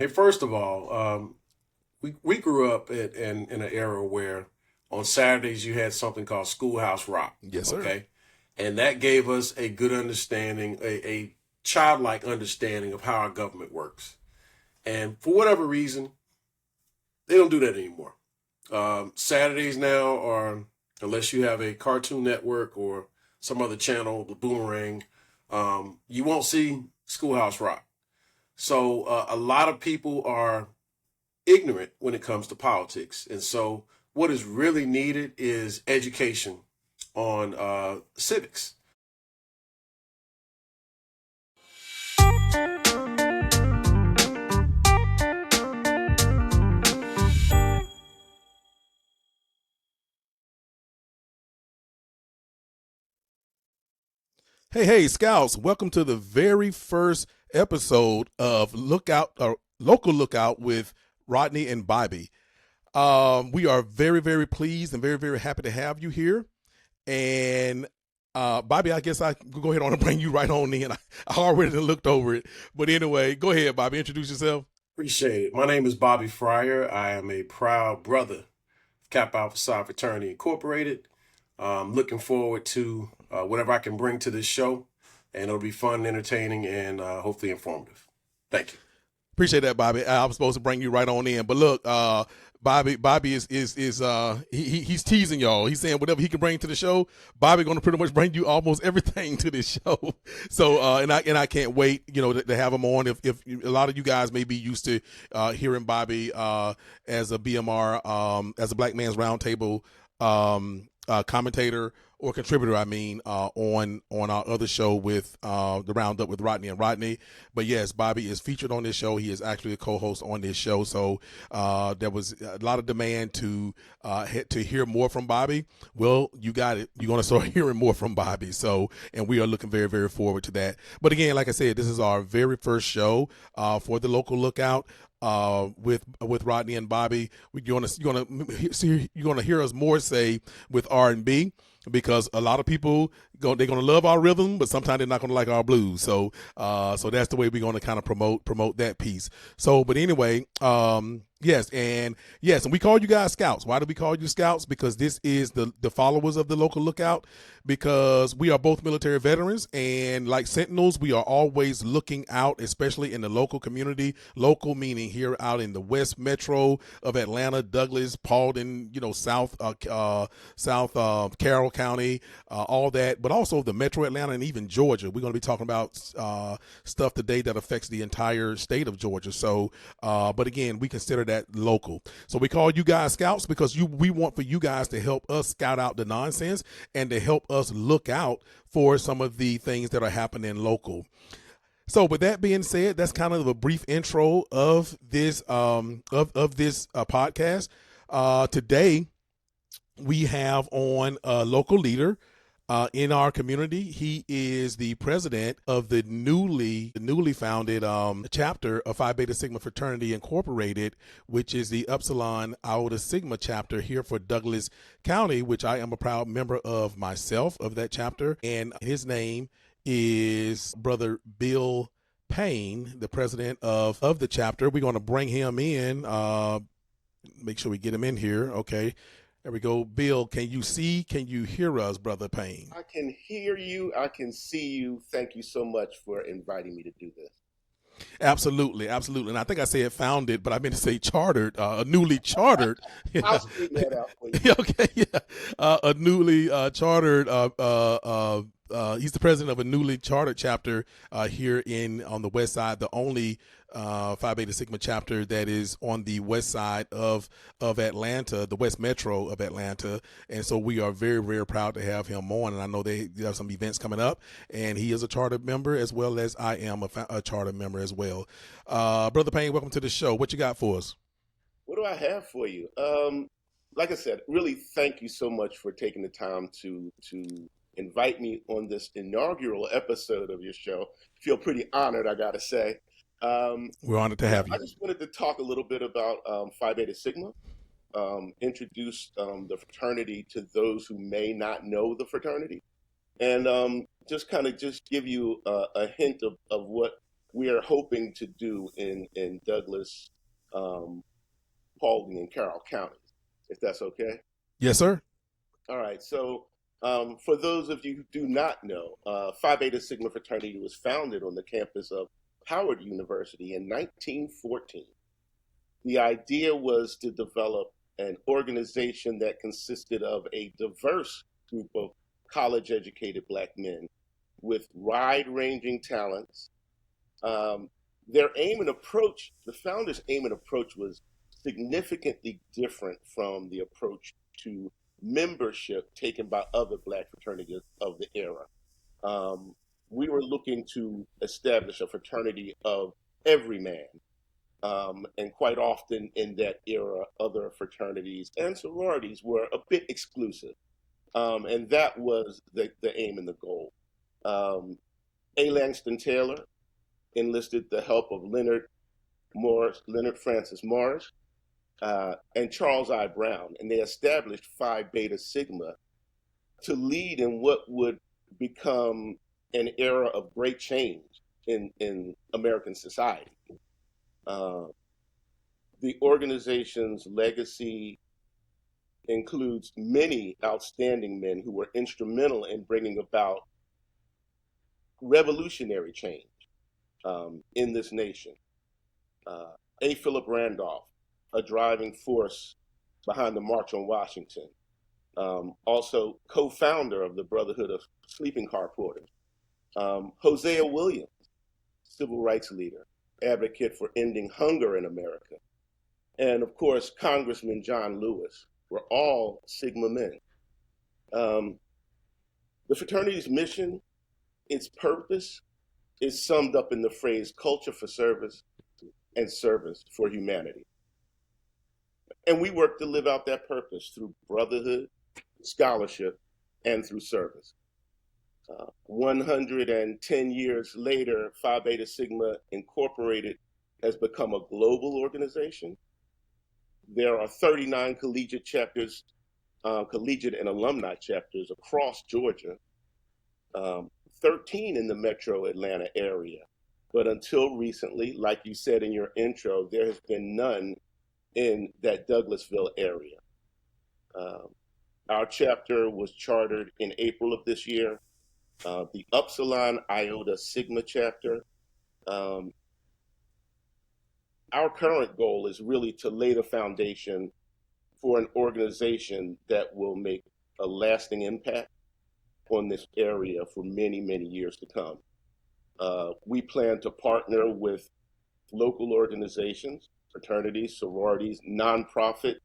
Hey, first of all, we grew up in an era where on Saturdays you had something called Schoolhouse Rock, Yes, sir. okay? And that gave us a good understanding, a childlike understanding of how our government works. And for whatever reason, they don't do that anymore. Saturdays now are, unless you have a Cartoon Network or some other channel, the Boomerang, you won't see Schoolhouse Rock. So a lot of people are ignorant when it comes to politics. And so, what is really needed is education on civics. Hey, hey, Scouts! Welcome to the very first episode of Lookout or Local Lookout with Rodney and Bobby. We are very, very pleased and very, very happy to have you here. And Bobby, I guess I can go ahead on and bring you right on in. I already looked over it, but anyway, go ahead, Bobby. Introduce yourself. Appreciate it. My name is Bobby Fryer. I am a proud brother of Kappa Alpha Psi Fraternity Incorporated. Looking forward to whatever I can bring to this show, and it'll be fun, entertaining, and hopefully informative. Thank you. Appreciate that, Bobby. I was supposed to bring you right on in, but look, Bobby is he's teasing y'all. He's saying whatever he can bring to the show, Bobby going to pretty much bring you almost everything to this show. So and I can't wait, to have him on. If a lot of you guys may be used to hearing Bobby as a BMR, as a Black Man's Roundtable commentator or contributor, on our other show with the Roundup with Rodney and Rodney. But yes, Bobby is featured on this show. He is actually a co-host on this show. So there was a lot of demand to hear more from Bobby. Well, you got it. You're going to start hearing more from Bobby. So, and we are looking very, very forward to that. But again, like I said, this is our very first show for the Local Lookout. With Rodney and Bobby, you're gonna hear us more say with R&B, because a lot of people they're gonna love our rhythm, but sometimes they're not gonna like our blues. So that's the way we're gonna kind of promote that piece. So, but anyway, and we call you guys Scouts. Why do we call you Scouts? Because this is the followers of the Local Lookout, because we are both military veterans, and like sentinels, we are always looking out, especially in the local community. Local meaning here out in the West Metro of Atlanta, Douglas, Paulding, South Carroll County, all that, but also the Metro Atlanta and even Georgia. We're going to be talking about stuff today that affects the entire state of Georgia. So, but again, we consider that local. So we call you guys Scouts because we want for you guys to help us scout out the nonsense and to help us look out for some of the things that are happening local. So, with that being said, that's kind of a brief intro of this of this podcast. Today, we have on a local leader in our community. He is the president of the newly founded chapter of Phi Beta Sigma Fraternity Incorporated, which is the Upsilon Iota Sigma Chapter here for Douglas County, which I am a proud member of myself of that chapter. And his name is Brother Bill Payne, the president of the chapter. We're going to bring him in. Make sure we get him in here. Okay. There we go. Bill, can you hear us, Brother Payne? I can hear you. I can see you. Thank you so much for inviting me to do this. Absolutely, absolutely. And I think I said founded, but I meant to say chartered, newly chartered. I'll straighten that out for you. Okay, yeah. A newly chartered, he's the president of a newly chartered chapter here on the west side, the only Phi Beta Sigma chapter that is on the west side of Atlanta, the West Metro of Atlanta. And so we are very, very proud to have him on. And I know they have some events coming up, and he is a chartered member as well as I am a chartered member as well. Brother Payne, welcome to the show. What you got for us? What do I have for you? Like I said, really thank you so much for taking the time to invite me on this inaugural episode of your show. Feel pretty honored, I gotta say. We're honored to have you. I just wanted to talk a little bit about Phi Beta Sigma, introduce the fraternity to those who may not know the fraternity, and just kind of just give you a hint of what we are hoping to do in Douglas, Paulding, and Carroll counties, if that's okay. Yes, sir. All right. So, for those of you who do not know, Phi Beta Sigma Fraternity was founded on the campus of Howard University in 1914. The idea was to develop an organization that consisted of a diverse group of college educated Black men with wide ranging talents. Their aim and approach, the founders' aim and approach was significantly different from the approach to membership taken by other Black fraternities of the era. We were looking to establish a fraternity of every man. And quite often in that era, other fraternities and sororities were a bit exclusive. And that was the aim and the goal. A. Langston Taylor enlisted the help of Leonard Francis Morris, and Charles I. Brown, and they established Phi Beta Sigma to lead in what would become an era of great change in American society. The organization's legacy includes many outstanding men who were instrumental in bringing about revolutionary change in this nation. A. Philip Randolph, a driving force behind the March on Washington, also co-founder of the Brotherhood of Sleeping Car Porters. Hosea Williams, civil rights leader, advocate for ending hunger in America. And of course, Congressman John Lewis were all Sigma men. The fraternity's mission, its purpose, is summed up in the phrase culture for service and service for humanity. And we work to live out that purpose through brotherhood, scholarship, and through service. 110 years later, Phi Beta Sigma Incorporated has become a global organization. There are 39 collegiate chapters, collegiate and alumni chapters across Georgia, 13 in the metro Atlanta area. But until recently, like you said in your intro, there has been none in that Douglasville area. Our chapter was chartered in April of this year. The Upsilon Iota Sigma Chapter. Our current goal is really to lay the foundation for an organization that will make a lasting impact on this area for many, many years to come. We plan to partner with local organizations, fraternities, sororities, nonprofit,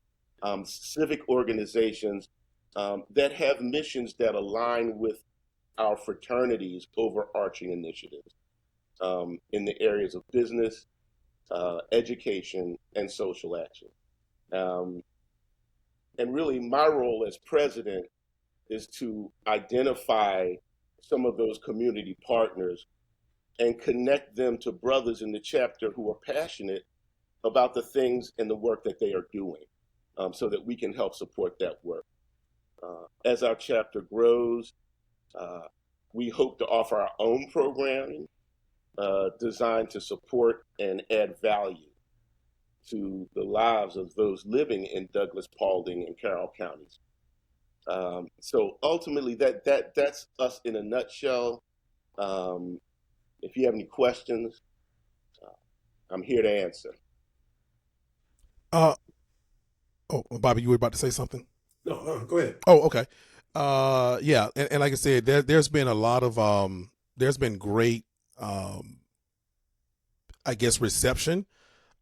civic organizations that have missions that align with our fraternity's overarching initiatives in the areas of business, education, and social action. And really, my role as president is to identify some of those community partners and connect them to brothers in the chapter who are passionate about the things and the work that they are doing, so that we can help support that work. As our chapter grows, we hope to offer our own programming designed to support and add value to the lives of those living in Douglas, Paulding, and Carroll counties. So ultimately, that's us in a nutshell. If you have any questions, I'm here to answer. Oh, Bobby, you were about to say something? No, go ahead. Oh, okay. Yeah, and like I said, there's been a lot of there's been great I guess reception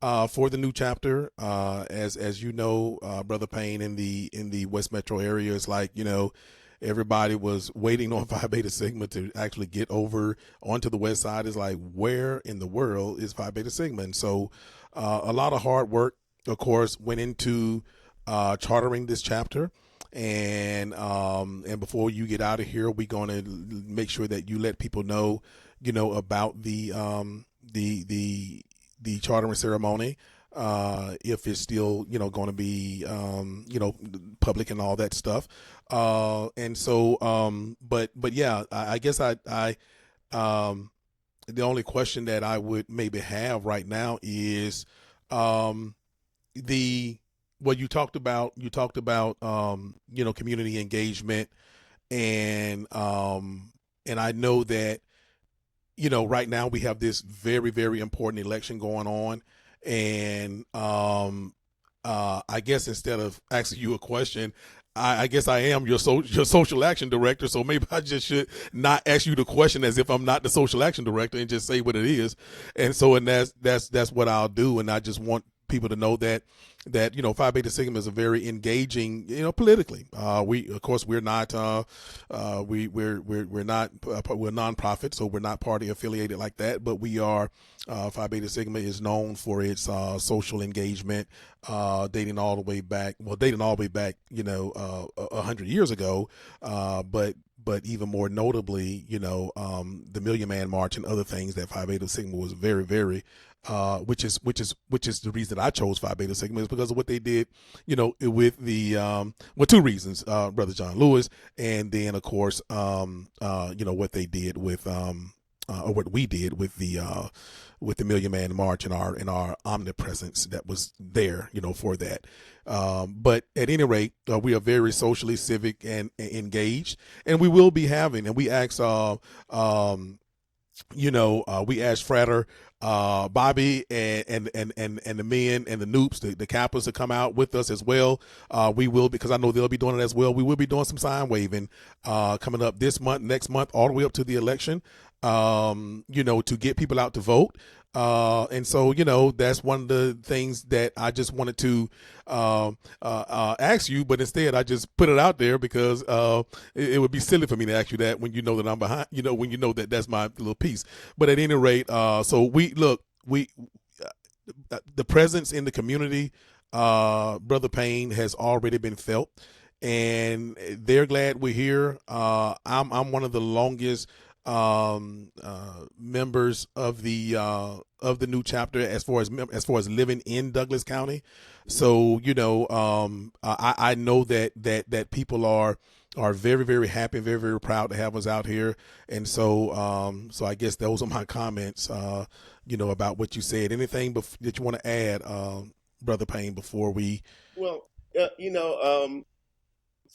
for the new chapter. As you know, Brother Payne, in the West Metro area, it's like, everybody was waiting on Phi Beta Sigma to actually get over onto the west side. Is like, where in the world is Phi Beta Sigma? And so a lot of hard work, of course, went into chartering this chapter. And before you get out of here, we're going to make sure that you let people know, about the chartering ceremony, if it's still, going to be, public and all that stuff. And so, but yeah, I guess I the only question that I would maybe have right now is um, the what you talked about community engagement, and I know that right now we have this very, very important election going on. And I guess instead of asking you a question, I guess I am your social action director. So maybe I just should not ask you the question as if I'm not the social action director and just say what it is. And that's what I'll do. And I just want people to know that Phi Beta Sigma is a very engaging, politically. We, of course, we're not we're not we're nonprofit, so we're not party affiliated like that. But we are Phi Beta Sigma is known for its social engagement, dating all the way back. Well, dating all the way back, 100 years ago. But even more notably, the Million Man March and other things that Phi Beta Sigma was very, very, which is the reason I chose Phi Beta Sigma is because of what they did, with the two reasons, Brother John Lewis, and then of course, what they did with or what we did with the Million Man March and our omnipresence that was there, for that. But at any rate, we are very socially civic and engaged, and we will be having, and we asked, we asked Frater, Bobby and the men and the Noops, the Kappas to come out with us as well. We will, because I know they'll be doing it as well. We will be doing some sign waving coming up this month, next month, all the way up to the election, to get people out to vote. And so, that's one of the things that I just wanted to ask you, but instead I just put it out there because it would be silly for me to ask you that when you know that I'm behind, when you know that that's my little piece. But at any rate, so the presence in the community, Brother Payne, has already been felt, and they're glad we're here. I'm one of the longest members of the new chapter as far as living in Douglas County. So I know that people are very, very happy, very, very proud to have us out here. And so so I guess those are my comments about what you said. Anything that you want to add, Brother Payne, before we? Well,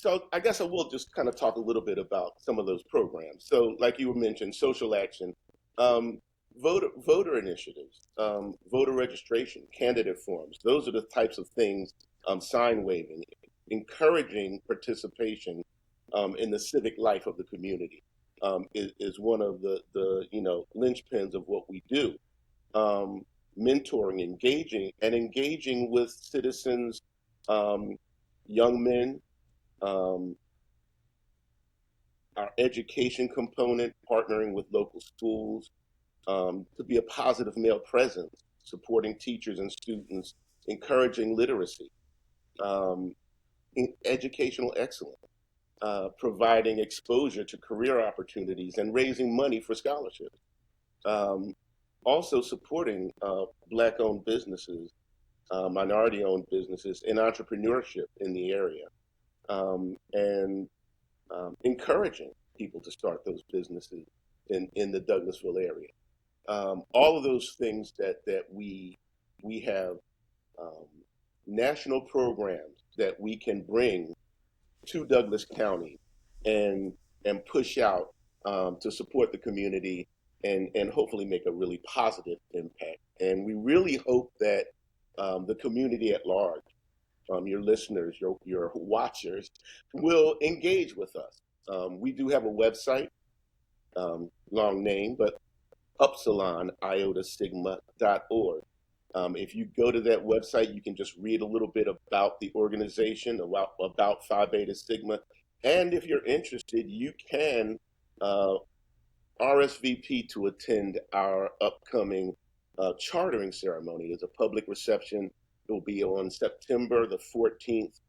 so I guess I will just kind of talk a little bit about some of those programs. So, like you mentioned, social action, voter initiatives, voter registration, candidate forums. Those are the types of things. Sign waving, encouraging participation in the civic life of the community is one of the linchpins of what we do. Mentoring, engaging with citizens, young men. Um, our education component, partnering with local schools to be a positive male presence, supporting teachers and students, encouraging literacy, um, educational excellence, providing exposure to career opportunities, and raising money for scholarships. Um, Also supporting Black-owned businesses, minority-owned businesses, and entrepreneurship in the area, and encouraging people to start those businesses in the Douglasville area. All of those things that we have um, national programs that we can bring to Douglas County and push out to support the community and hopefully make a really positive impact. And we really hope that the community at large, your listeners, your watchers, will engage with us. We do have a website, long name, but Upsilon Iota Sigma.org. If you go to that website, you can just read a little bit about the organization, about Phi Beta Sigma. And if you're interested, you can RSVP to attend our upcoming chartering ceremony. It's a public reception. It will be on September the 14th.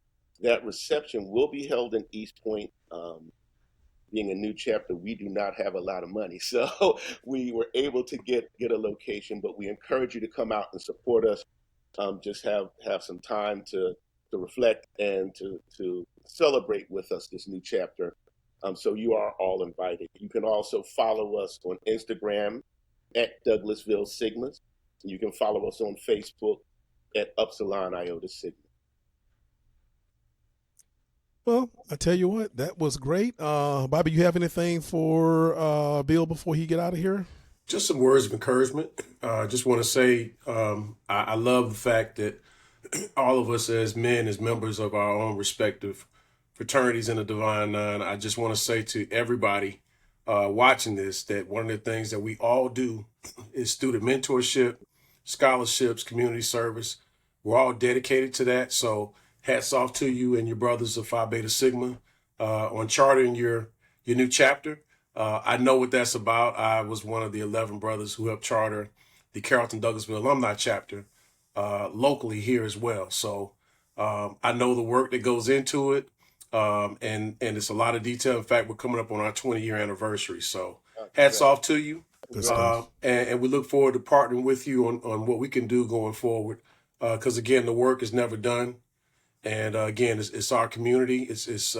That reception will be held in East Point. Being a new chapter, we do not have a lot of money. So we were able to get a location, but we encourage you to come out and support us. Just have some time to reflect and to celebrate with us this new chapter. So you are all invited. You can also follow us on Instagram at Douglasville Sigmas. You can follow us on Facebook at Upsilon Iota Sigma. Well, I tell you what, that was great. Bobby, you have anything for Bill before he get out of here? Just some words of encouragement. I just want to say I love the fact that all of us as men, as members of our own respective fraternities in the Divine Nine, I just want to say to everybody watching this that one of the things that we all do is student mentorship, scholarships, community service. We're all dedicated to that. So hats off to you and your brothers of Phi Beta Sigma on charting your new chapter. I know what that's about. I was one of the 11 brothers who helped charter the Carrollton Douglasville Alumni Chapter locally here as well. So I know the work that goes into it, and it's a lot of detail. In fact, we're coming up on our 20-year anniversary. So hats off to you. And we look forward to partnering with you on what we can do going forward. Because, again, the work is never done. And, again, it's our community. It's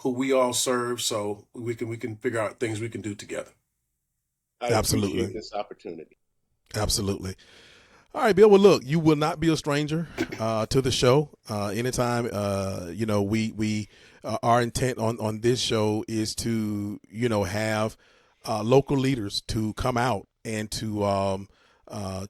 who we all serve, so we can figure out things we can do together. I appreciate this opportunity. Absolutely. All right, Bill. Well, look, you will not be a stranger to the show. Anytime, we our intent on this show is to, have local leaders to come out and to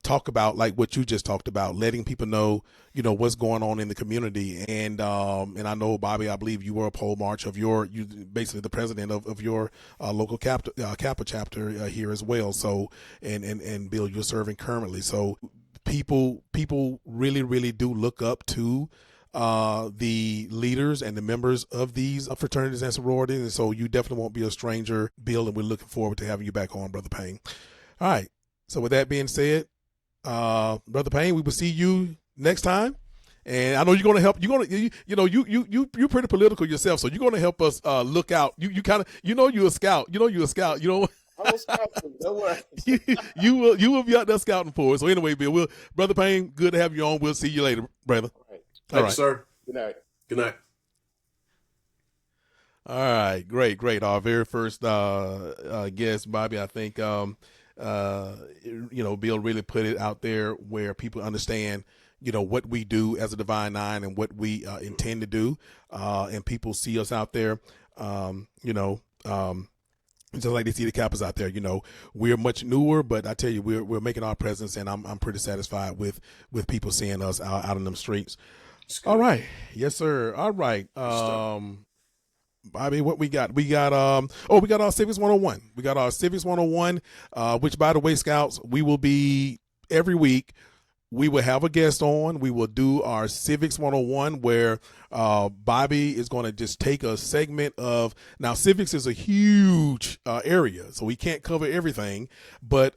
talk about like what you just talked about, letting people know, what's going on in the community. And I know, Bobby, I believe you were a pole march of you basically the president of your local Kappa chapter here as well. So, and Bill, you're serving currently. So people really, really do look up to the leaders and the members of these fraternities and sororities. And so you definitely won't be a stranger, Bill, and we're looking forward to having you back on, Brother Payne. All right. So with that being said, Brother Payne, we will see you next time. And I know you're going to help. You're going to, you're pretty political yourself, so you're going to help us look out. You kind of, you're a scout. You're a scout. I'm a scout. Don't worry. you will be out there scouting for us. So anyway, Bill, Brother Payne, good to have you on. We'll see you later, brother. All right. Thank you, sir. Good night. Good night. All right, great. Our very first guest, Bobby. I think Bill really put it out there where people understand, what we do as a Divine Nine and what we intend to do, and people see us out there, just like they see the Kappas out there. We're much newer, but I tell you, we're making our presence, and I'm pretty satisfied with people seeing us out in them streets. All right, yes, sir. All right, Bobby, what we got? We got our Civics 101. We got our Civics 101, which, by the way, Scouts, we will be every week. We will have a guest on. We will do our Civics 101 where Bobby is going to just take a segment of, now civics is a huge area, so we can't cover everything, but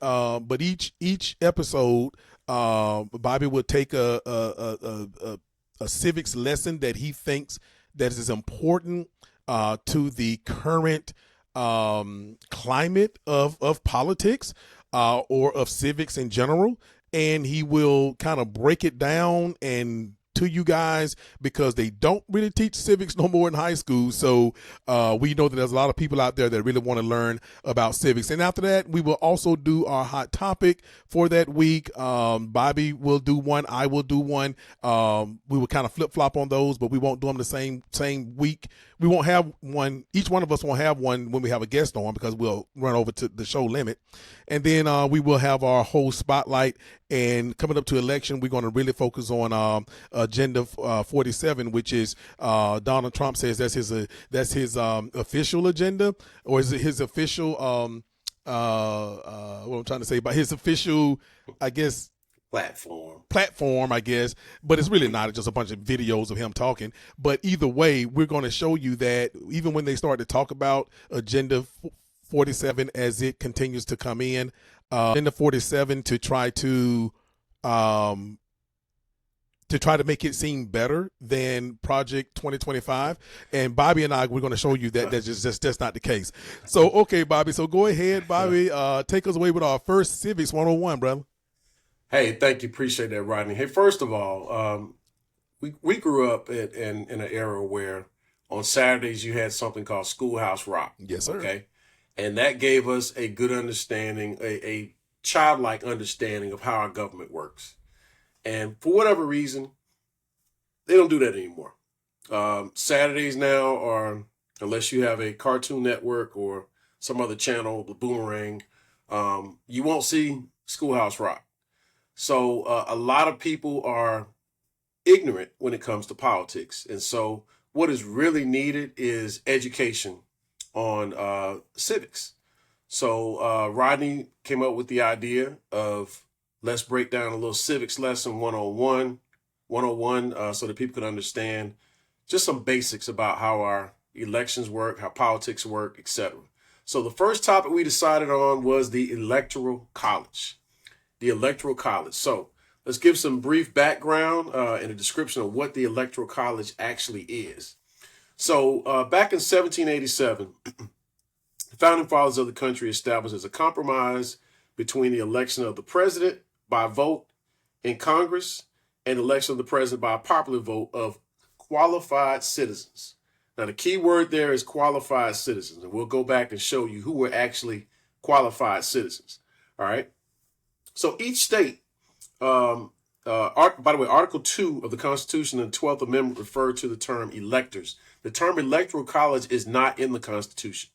each episode, Bobby will take a civics lesson that he thinks that is important to the current climate of politics or of civics in general. And he will kind of break it down and to you guys, because they don't really teach civics no more in high school. So we know that there's a lot of people out there that really want to learn about civics. And after that, we will also do our hot topic for that week. Bobby will do one. I will do one. We will kind of flip flop on those, but we won't do them the same week. We won't have one. Each one of us won't have one when we have a guest on, because we'll run over to the show limit. And then we will have our whole spotlight. And coming up to election, we're going to really focus on Agenda 47, which is Donald Trump says that's his official agenda, or is it his official what I'm trying to say about his official, I guess, platform, I guess, but it's really not. It's just a bunch of videos of him talking. But either way, we're going to show you that even when they start to talk about Agenda 47 as it continues to come in, Agenda 47 to try to make it seem better than Project 2025. And Bobby and I, we're going to show you that that's not the case. So, okay, Bobby. So go ahead, Bobby. Take us away with our first Civics 101, brother. Hey, thank you. Appreciate that, Rodney. Hey, first of all, we grew up in an era where on Saturdays you had something called Schoolhouse Rock. Yes, sir. Okay. And that gave us a good understanding, a childlike understanding of how our government works. And for whatever reason, they don't do that anymore. Saturdays now are, unless you have a Cartoon Network or some other channel, the Boomerang, you won't see Schoolhouse Rock. So a lot of people are ignorant when it comes to politics. And so what is really needed is education on civics. So Rodney came up with the idea of let's break down a little civics lesson 101, so that people can understand just some basics about how our elections work, how politics work, etc. So the first topic we decided on was the Electoral College. The Electoral College. So let's give some brief background and a description of what the Electoral College actually is. So back in 1787, the founding fathers of the country established as a compromise between the election of the president by vote in Congress and the election of the president by a popular vote of qualified citizens. Now, the key word there is qualified citizens, and we'll go back and show you who were actually qualified citizens. All right. So each state, by the way, Article 2 of the Constitution and the 12th Amendment refer to the term electors. The term electoral college is not in the Constitution.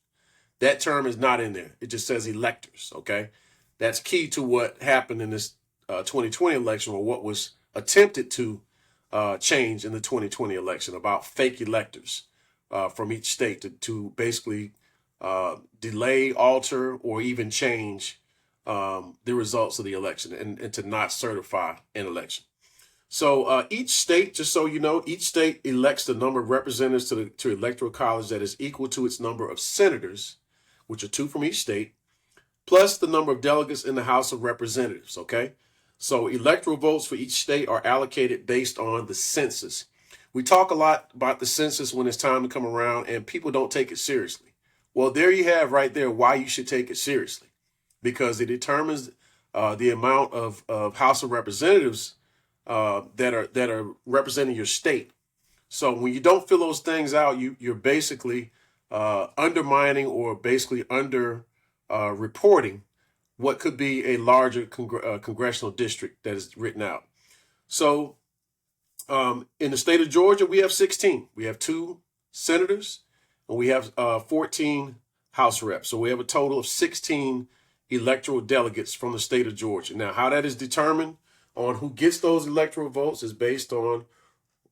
That term is not in there. It just says electors, okay? That's key to what happened in this 2020 election, or what was attempted to change in the 2020 election about fake electors from each state to basically delay, alter, or even change the results of the election and to not certify an election. So each state, just so you know, each state elects the number of representatives to electoral college that is equal to its number of senators, which are 2 from each state, plus the number of delegates in the House of Representatives, okay? So electoral votes for each state are allocated based on the census. We talk a lot about the census when it's time to come around, and people don't take it seriously. Well, there you have right there why you should take it seriously, because it determines the amount of House of Representatives that are representing your state. So when you don't fill those things out, you're basically undermining or basically under reporting what could be a larger congressional district that is written out. So in the state of Georgia, we have 16. We have 2 senators and we have 14 House reps. So we have a total of 16 electoral delegates from the state of Georgia. Now, how that is determined on who gets those electoral votes is based on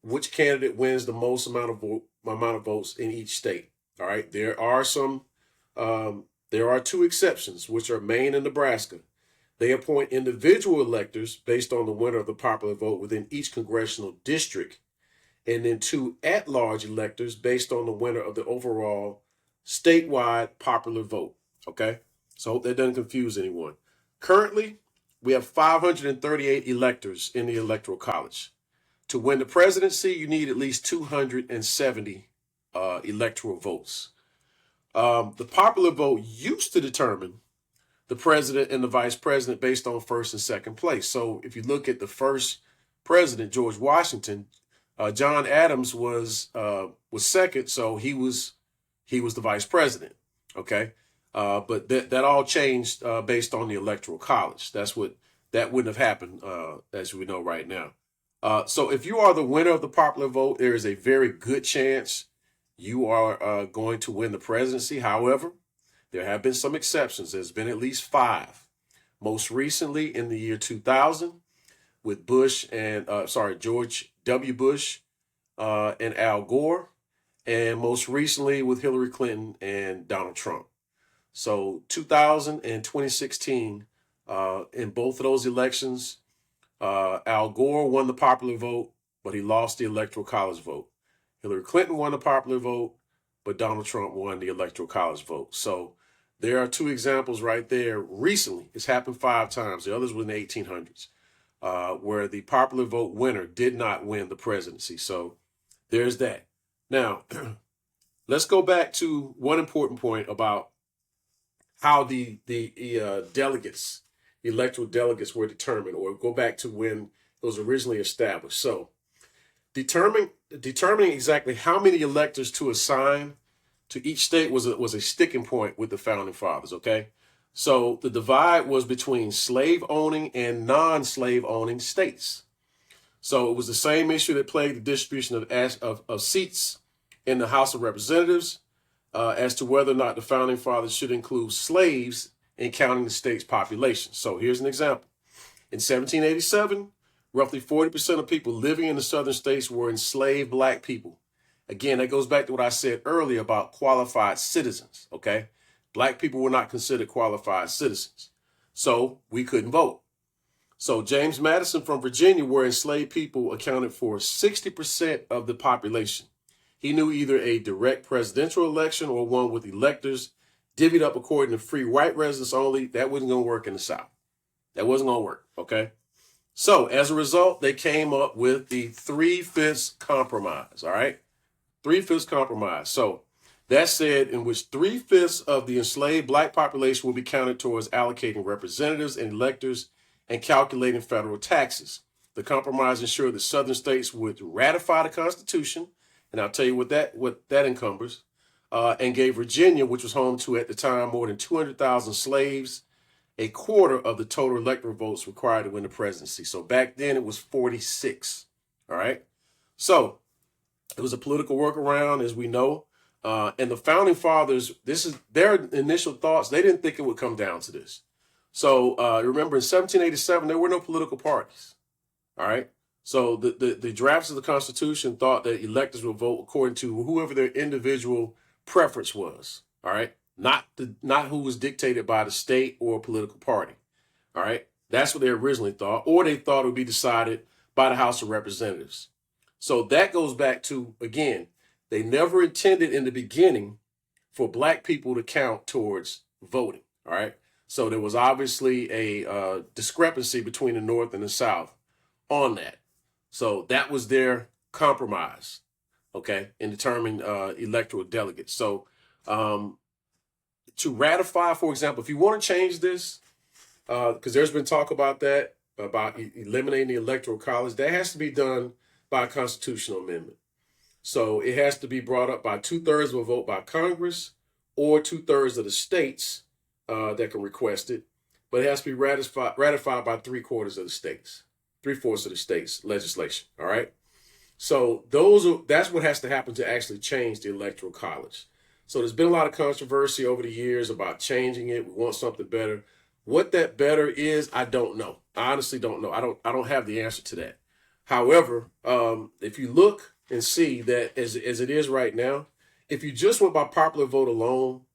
which candidate wins the most amount of votes in each state. All right. There are 2 exceptions, which are Maine and Nebraska. They appoint individual electors based on the winner of the popular vote within each congressional district, and then 2 at-large electors based on the winner of the overall statewide popular vote. Okay. So I hope that doesn't confuse anyone. Currently, we have 538 electors in the Electoral College. To win the presidency, you need at least 270 electoral votes. The popular vote used to determine the president and the vice president based on first and second place. So if you look at the first president, George Washington, John Adams was second, so he was the vice president. Okay. But that all changed based on the Electoral College. That wouldn't have happened, as we know right now. So if you are the winner of the popular vote, there is a very good chance you are going to win the presidency. However, there have been some exceptions. There's been at least 5. Most recently in the year 2000 with George W. Bush and Al Gore, and most recently with Hillary Clinton and Donald Trump. So 2000 and 2016, in both of those elections, Al Gore won the popular vote, but he lost the Electoral College vote. Hillary Clinton won the popular vote, but Donald Trump won the Electoral College vote. So there are 2 examples right there recently. It's happened 5 times. The others were in the 1800s, where the popular vote winner did not win the presidency. So there's that. Now, let's go back to one important point about how the electoral delegates were determined, or go back to when it was originally established. So determining exactly how many electors to assign to each state was a sticking point with the founding fathers. Okay. So the divide was between slave-owning and non-slave-owning states. So it was the same issue that plagued the distribution of seats in the House of Representatives as to whether or not the founding fathers should include slaves in counting the state's population. So here's an example. In 1787, roughly 40% of people living in the southern states were enslaved black people. Again, that goes back to what I said earlier about qualified citizens, okay? Black people were not considered qualified citizens. So we couldn't vote. So James Madison from Virginia, where enslaved people accounted for 60% of the population. He knew either a direct presidential election or one with electors divvied up according to free white residents only. That wasn't going to work in the South. That wasn't going to work, okay? So as a result, they came up with the 3/5 compromise, all right? 3/5 compromise. So that said, in which 3/5 of the enslaved black population will be counted towards allocating representatives and electors and calculating federal taxes. The compromise ensured that southern states would ratify the Constitution, and I'll tell you what that encumbers, and gave Virginia, which was home to at the time more than 200,000 slaves, a quarter of the total electoral votes required to win the presidency. So back then it was 46. All right. So it was a political workaround, as we know. And the founding fathers, this is their initial thoughts. They didn't think it would come down to this. So remember, in 1787, there were no political parties. All right. So the drafts of the Constitution thought that electors would vote according to whoever their individual preference was. All right. Not who was dictated by the state or a political party. All right. That's what they originally thought, or they thought it would be decided by the House of Representatives. So that goes back to, again, they never intended in the beginning for black people to count towards voting. All right. So there was obviously a discrepancy between the North and the South on that. So that was their compromise, okay, in determining electoral delegates. So to ratify, for example, if you want to change this, because there's been talk about that, about eliminating the electoral college, that has to be done by a constitutional amendment. So it has to be brought up by 2/3 of a vote by Congress or 2/3 of the states that can request it, but it has to be ratified by 3/4 of the states, 3/4 of the states legislation. All right. So that's what has to happen to actually change the electoral college. So there's been a lot of controversy over the years about changing it. We want something better. What that better is, I don't know. I honestly don't know. I don't have the answer to that. However, if you look and see that as it is right now, if you just went by popular vote alone,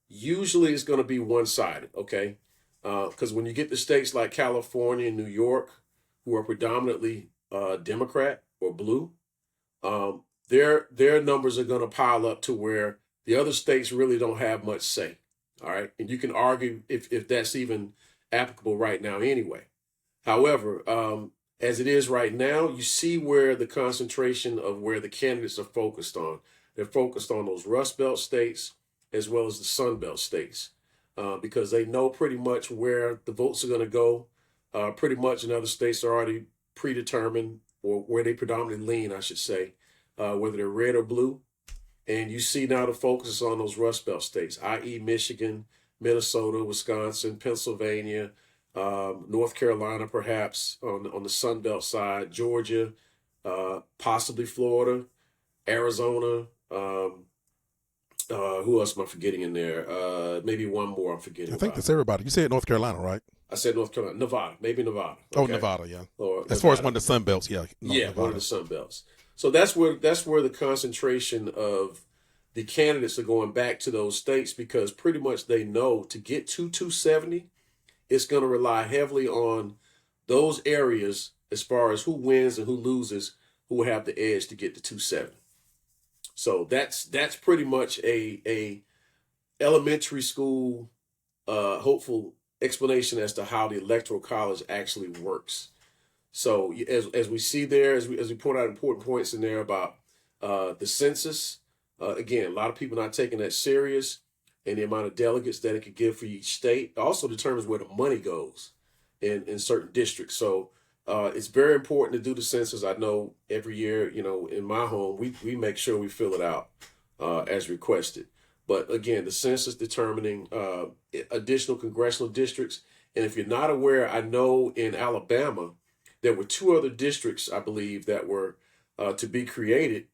usually it's going to be one-sided, okay? Because when you get to states like California and New York, who are predominantly Democrat or blue, their numbers are going to pile up to where the other states really don't have much say, all right? And you can argue if that's even applicable right now anyway. However, as it is right now, you see where the concentration of where the candidates are focused on. They're focused on those Rust Belt states as well as the Sun Belt states because they know pretty much where the votes are going to go. Pretty much in other states are already predetermined, or where they predominantly lean, I should say, whether they're red or blue. And you see now the focus is on those Rust Belt states, i.e. Michigan, Minnesota, Wisconsin, Pennsylvania, North Carolina, perhaps on the Sun Belt side, Georgia, possibly Florida, Arizona. Who else am I forgetting in there? Maybe one more I'm forgetting. I think that's everybody. You said North Carolina, right? I said North Carolina, Nevada, maybe Nevada. Okay. Oh, Nevada, yeah. Or as far as one of the Sun Belts, yeah. Yeah, Nevada. one of the Sun Belts. So that's where the concentration of the candidates are going back to those states, because pretty much they know to get to 270, it's going to rely heavily on those areas as far as who wins and who loses, who will have the edge to get to 270. So that's pretty much a elementary school hopeful explanation as to how the electoral college actually works. So as we see there, as we point out important points in there about the census, again, a lot of people not taking that serious, and the amount of delegates that it could give for each state also determines where the money goes in certain districts. So it's very important to do the census. I know every year, in my home, we make sure we fill it out as requested. But again, the census determining additional congressional districts. And if you're not aware, I know in Alabama, there were two other districts, I believe, that were to be created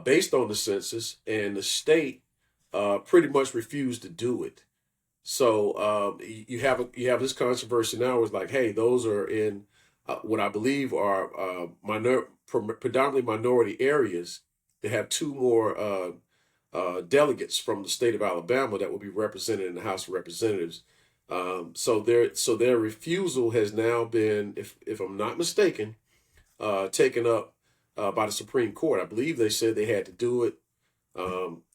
based on the census, and the state pretty much refused to do it. So you have this controversy now. It's like, hey, those are in what I believe are predominantly minority areas. They have two more delegates from the state of Alabama that will be represented in the House of Representatives. So their refusal has now been, if I'm not mistaken, taken up by the Supreme Court. I believe they said they had to do it.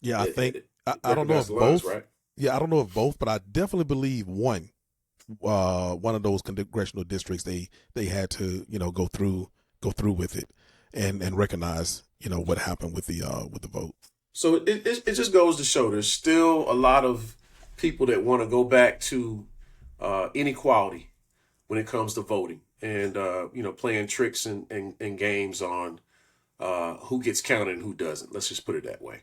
Yeah, I think I don't know recognize if the lines, both. right? Yeah, I don't know if both, but I definitely believe one of those congressional districts they had to go through with it and recognize what happened with the vote. So it just goes to show there's still a lot of people that want to go back to inequality when it comes to voting, and playing tricks and games on who gets counted and who doesn't. Let's just put it that way.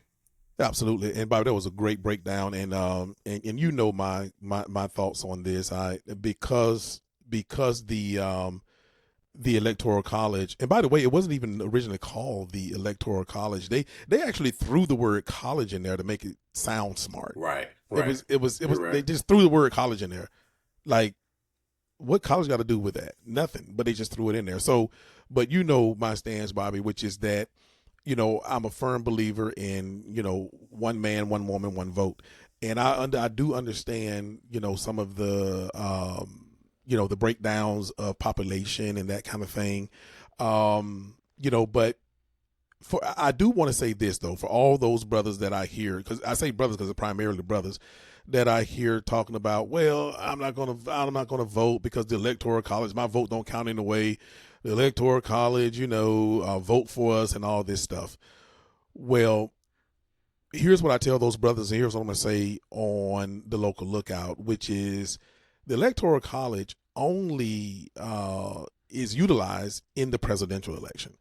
Absolutely, and Bobby, that was a great breakdown, and my thoughts on this. Because the Electoral College, and by the way, it wasn't even originally called the Electoral College. They actually threw the word college in there to make it sound smart. Right. It was Right. They just threw the word college in there. Like, what college got to do with that? Nothing. But they just threw it in there. So, but my stance, Bobby, which is that I'm a firm believer in one man, one woman, one vote, and I do understand some of the the breakdowns of population and that kind of thing, but I do want to say this though, for all those brothers that I hear, because I say brothers because they're primarily brothers that I hear talking about, well, I'm not gonna vote because the Electoral College, my vote don't count in the way the Electoral College, vote for us and all this stuff. Well, here's what I tell those brothers, and here's what I'm gonna say on the local lookout, which is the Electoral College only is utilized in the presidential election.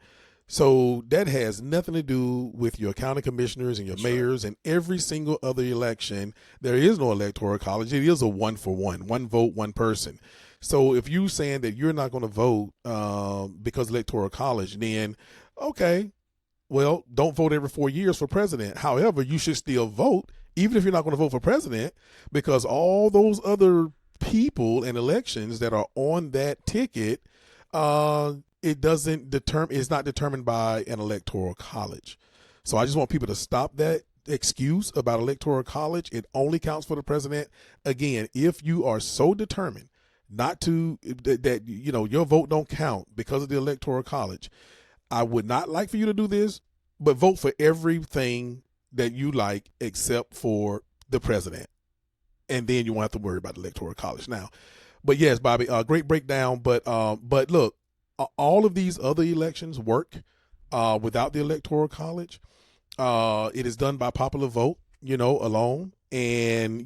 So that has nothing to do with your county commissioners and your That's mayors. And every single other election, there is no Electoral College. It is a 1-for-1, one vote, one person. So if you're saying that you're not going to vote because Electoral College, then okay, well, don't vote every 4 years for president. However, you should still vote, even if you're not going to vote for president, because all those other people and elections that are on that ticket, it's not determined by an Electoral College. So I just want people to stop that excuse about Electoral College. It only counts for the president. Again, if you are so determined not to, that your vote don't count because of the Electoral College, I would not like for you to do this, but vote for everything that you like except for the president. And then you won't have to worry about the Electoral College now. But yes, Bobby, great breakdown. But look, all of these other elections work without the Electoral College. It is done by popular vote, alone, and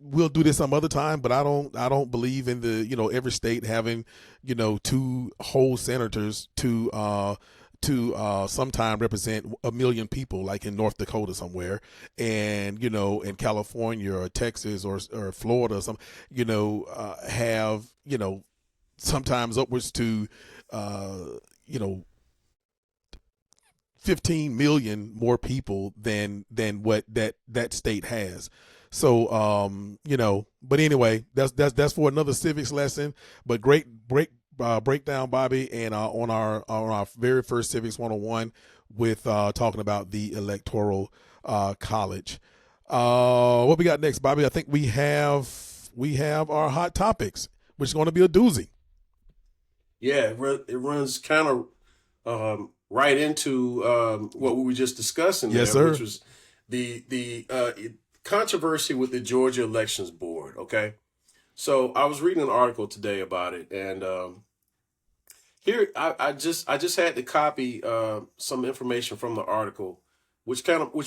we'll do this some other time. But I don't believe in the every state having two whole senators to sometime represent 1 million people, like in North Dakota somewhere, and in California or Texas or Florida or some, have sometimes upwards to 15 million more people than what that state has. So but anyway, that's for another civics lesson. But great breakdown, Bobby, and on our very first Civics 101 with talking about the Electoral College. What we got next, Bobby? I think we have our hot topics, which is going to be a doozy. Yeah, it runs kind of right into what we were just discussing Yes, there, sir. which was the controversy with the Georgia Elections Board. Okay, so I was reading an article today about it, and here I just had to copy some information from the article, which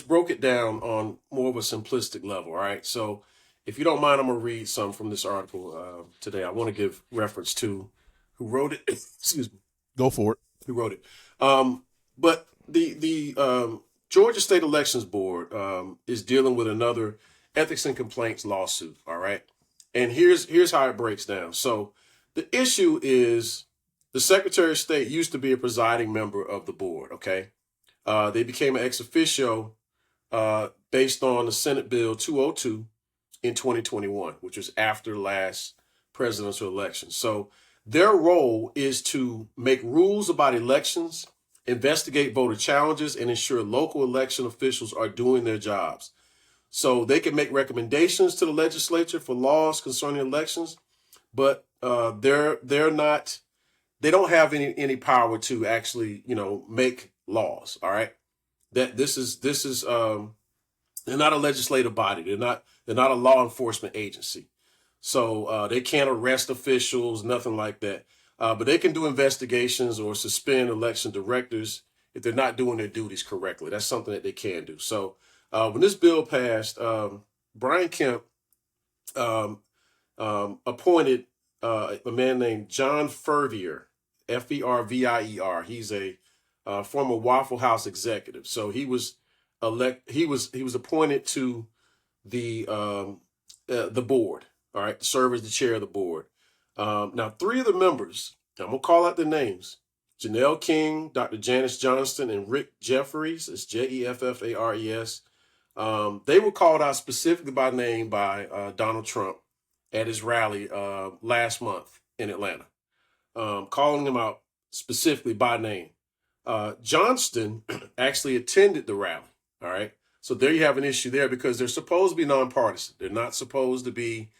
broke it down on more of a simplistic level. All right, so if you don't mind, I'm gonna read some from this article today. I want to give reference to who wrote it. Excuse me. Go for it. Who wrote it? But the Georgia State Elections Board is dealing with another ethics and complaints lawsuit. All right. And here's how it breaks down. So the issue is the Secretary of State used to be a presiding member of the board. Okay. They became an ex officio based on the Senate Bill 202 in 2021, which was after the last presidential election. So their role is to make rules about elections, investigate voter challenges, and ensure local election officials are doing their jobs. So they can make recommendations to the legislature for laws concerning elections, but they're not. They don't have any power to actually, make laws. All right. That this is they're not a legislative body. They're not a law enforcement agency. So they can't arrest officials, nothing like that. But they can do investigations or suspend election directors if they're not doing their duties correctly. That's something that they can do. So when this bill passed, Brian Kemp appointed a man named John Fervier, Fervier. He's a former Waffle House executive. So he was appointed to the board. All right, to serve as the chair of the board. Now, three of the members, I'm gonna call out the names: Janelle King, Dr. Janice Johnston, and Rick Jeffries. It's Jeffares. They were called out specifically by name by Donald Trump at his rally last month in Atlanta, calling them out specifically by name. Johnston actually attended the rally. All right. So there you have an issue there because they're supposed to be nonpartisan. They're not supposed to be,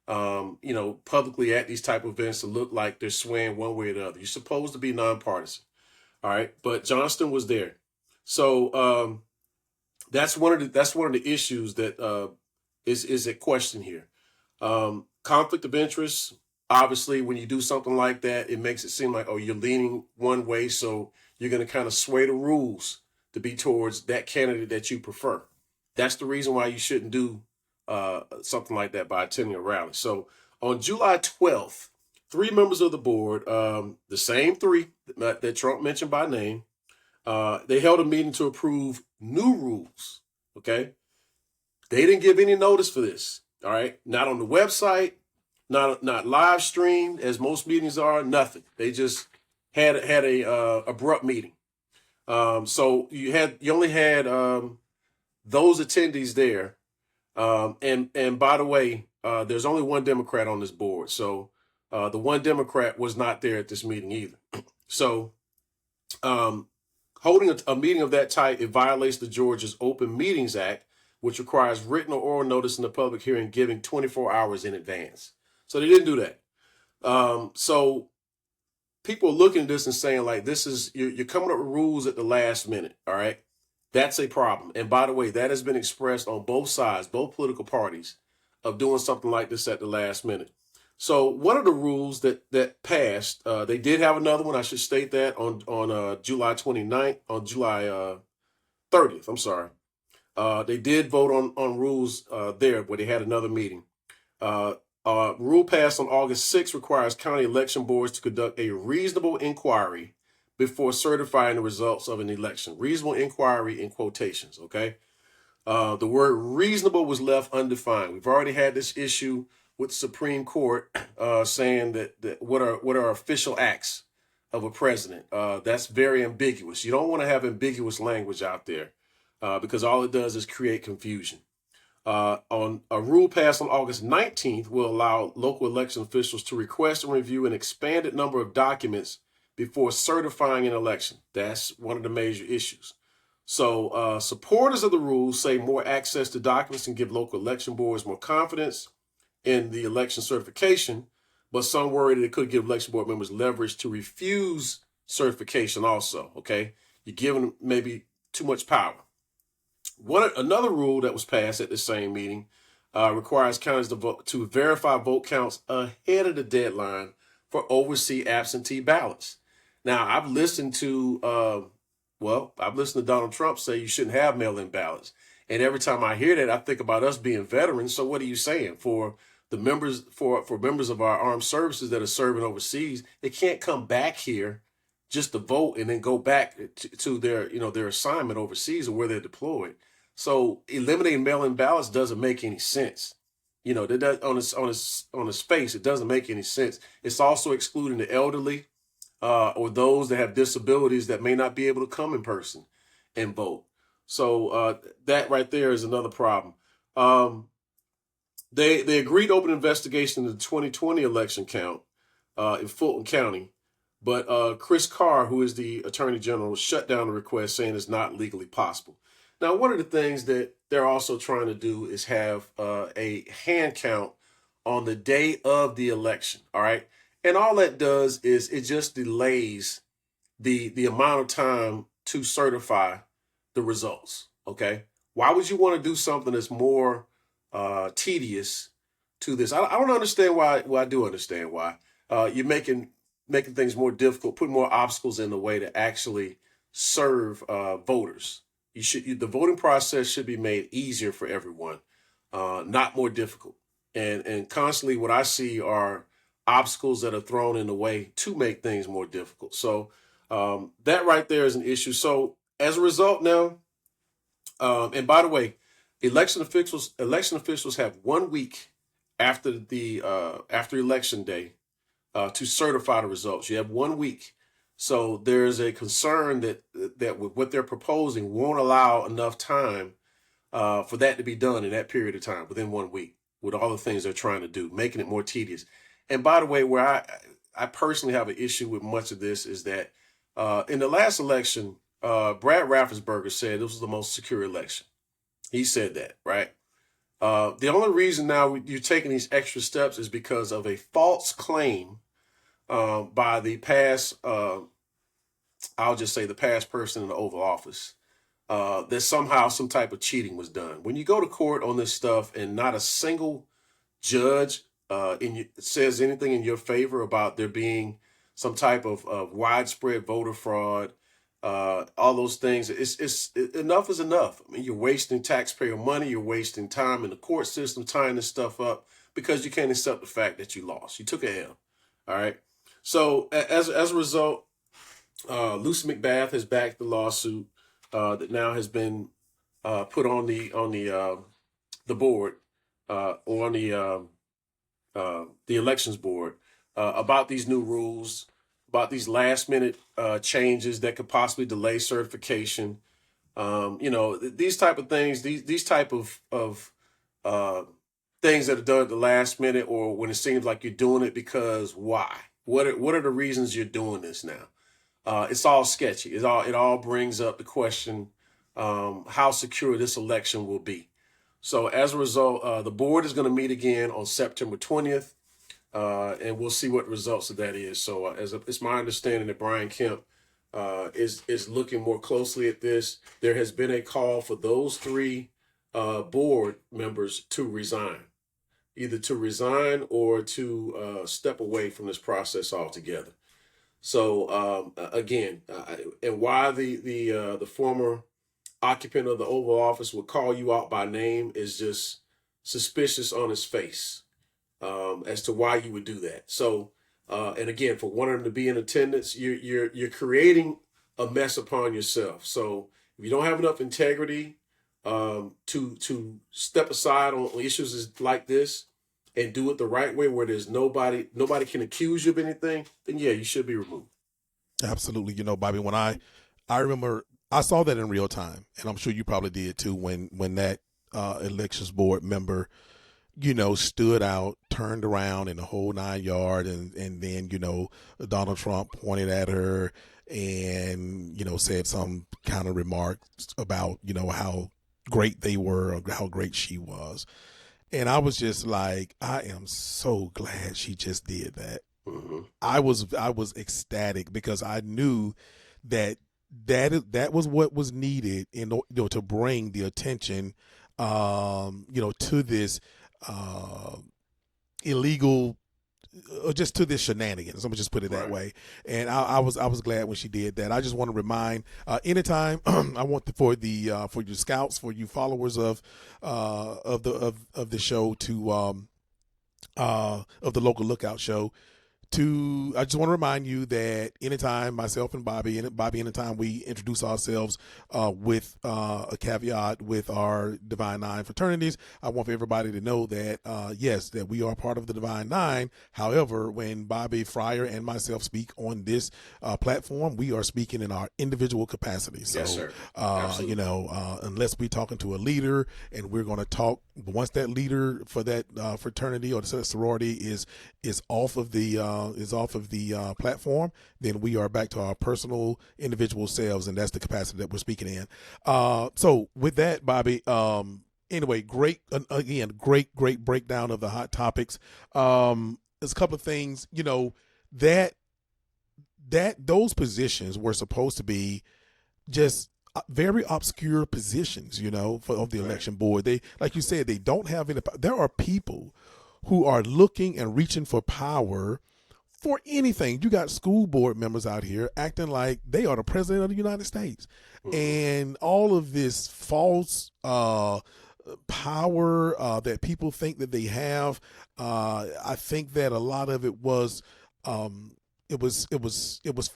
publicly at these type of events to look like they're swaying one way or the other. You're supposed to be nonpartisan. All right. But Johnston was there. So that's one of the issues that is at question here. Conflict of interest. Obviously, when you do something like that, it makes it seem like, oh, you're leaning one way. So you're going to kind of sway the rules to be towards that candidate that you prefer. That's the reason why you shouldn't do something like that by attending a rally. So on July 12th, three members of the board, the same three that Trump mentioned by name, they held a meeting to approve new rules. Okay. They didn't give any notice for this. All right. Not on the website, not live streamed as most meetings are, nothing. They just had a abrupt meeting. So you only had those attendees there. And by the way, there's only one Democrat on this board. So the one Democrat was not there at this meeting either. So holding a meeting of that type, it violates the Georgia's Open Meetings Act, which requires written or oral notice in the public hearing giving 24 hours in advance. So they didn't do that. So people are looking at this and saying, like, you're coming up with rules at the last minute. All right. That's a problem. And by the way, that has been expressed on both sides, both political parties, of doing something like this at the last minute. So one of the rules that passed, they did have another one. I should state that on July 29th, on July 30th. I'm sorry. They did vote on rules there where they had another meeting. Rule passed on August 6th requires county election boards to conduct a reasonable inquiry before certifying the results of an election. Reasonable inquiry in quotations, okay? The word reasonable was left undefined. We've already had this issue with the Supreme Court saying that what are official acts of a president. That's very ambiguous. You don't want to have ambiguous language out there because all it does is create confusion. On a rule passed on August 19th will allow local election officials to request and review an expanded number of documents before certifying an election. That's one of the major issues. So supporters of the rules say more access to documents can give local election boards more confidence in the election certification, but some worry that it could give election board members leverage to refuse certification also, okay? You're giving them maybe too much power. Another rule that was passed at the same meeting requires counties to verify vote counts ahead of the deadline for overseas absentee ballots. Now, I've listened to Donald Trump say you shouldn't have mail-in ballots. And every time I hear that, I think about us being veterans. So what are you saying? For the members, for members of our armed services that are serving overseas, they can't come back here just to vote and then go back to their, their assignment overseas or where they're deployed. So eliminating mail-in ballots doesn't make any sense. That does, on its face, it doesn't make any sense. It's also excluding the elderly or those that have disabilities that may not be able to come in person and vote. So that right there is another problem. They agreed to open investigation into the 2020 election count in Fulton County, but Chris Carr, who is the Attorney General, shut down the request, saying it's not legally possible. Now, one of the things that they're also trying to do is have a hand count on the day of the election, all right? And all that does is it just delays the amount of time to certify the results, okay? Why would you want to do something that's more tedious to this? I don't understand why. Well, I do understand why. You're making things more difficult, putting more obstacles in the way to actually serve voters. The voting process should be made easier for everyone, not more difficult. And constantly what I see are obstacles that are thrown in the way to make things more difficult. So that right there is an issue. So as a result now, and by the way, election officials have 1 week after after election day to certify the results. You have 1 week. So there's a concern that with what they're proposing won't allow enough time for that to be done in that period of time, within 1 week, with all the things they're trying to do, making it more tedious. And by the way, where I personally have an issue with much of this is that in the last election, Brad Raffensperger said this was the most secure election. He said that, right? The only reason now you're taking these extra steps is because of a false claim by the past, I'll just say the past person in the Oval Office, that somehow some type of cheating was done. When you go to court on this stuff and not a single judge says anything in your favor about there being some type of widespread voter fraud, all those things, it's enough is enough. I mean, you're wasting taxpayer money, you're wasting time in the court system tying this stuff up because you can't accept the fact that you lost. You took a L. All right. So as a result, Lucy McBath has backed the lawsuit that now has been put on the board or on the elections board about these new rules, about these last minute changes that could possibly delay certification. These type of things, these type of things that are done at the last minute, or when it seems like you're doing it because why? What are the reasons you're doing this now? It's all sketchy. It all brings up the question how secure this election will be. So as a result, the board is going to meet again on September 20th, and we'll see what the results of that is. So it's my understanding that Brian Kemp is looking more closely at this. There has been a call for those three board members to resign, either to resign or to step away from this process altogether. So again, and why the former occupant of the Oval Office would call you out by name is just suspicious on his face as to why you would do that. So, and again, for wanting to be in attendance, you're creating a mess upon yourself. So if you don't have enough integrity to step aside on issues like this and do it the right way, where there's nobody can accuse you of anything, then yeah, you should be removed. Absolutely. Bobby, when I remember I saw that in real time, and I'm sure you probably did too, when that elections board member, stood out, turned around in the whole 9 yards, and then, Donald Trump pointed at her and, said some kind of remarks about, how great they were or how great she was. And I was just like, I am so glad she just did that. Mm-hmm. I was ecstatic because I knew that was what was needed to bring the attention, to this illegal, or just to this shenanigans. Let me just put it that way. And I was glad when she did that. I just want to remind anytime I want for your scouts, for you followers of the show of the local lookout show, I just want to remind you that anytime myself and Bobby, anytime we introduce ourselves with a caveat with our Divine Nine fraternities, I want for everybody to know that, yes, that we are part of the Divine Nine. However, when Bobby Fryer and myself speak on this platform, we are speaking in our individual capacities. So, Yes, sir. Absolutely. Unless we're talking to a leader and we're going to talk, once that leader for that fraternity or the sorority is off of the platform, then we are back to our personal individual selves, and that's the capacity that we're speaking in. So with that, Bobby, anyway, great breakdown of the hot topics. There's a couple of things, that those positions were supposed to be just very obscure positions, of the election board. They, like you said, they don't have any. There are people who are looking and reaching for power for anything. You got school board members out here acting like they are the president of the United States, and all of this false power that people think that they have. I think that a lot of it was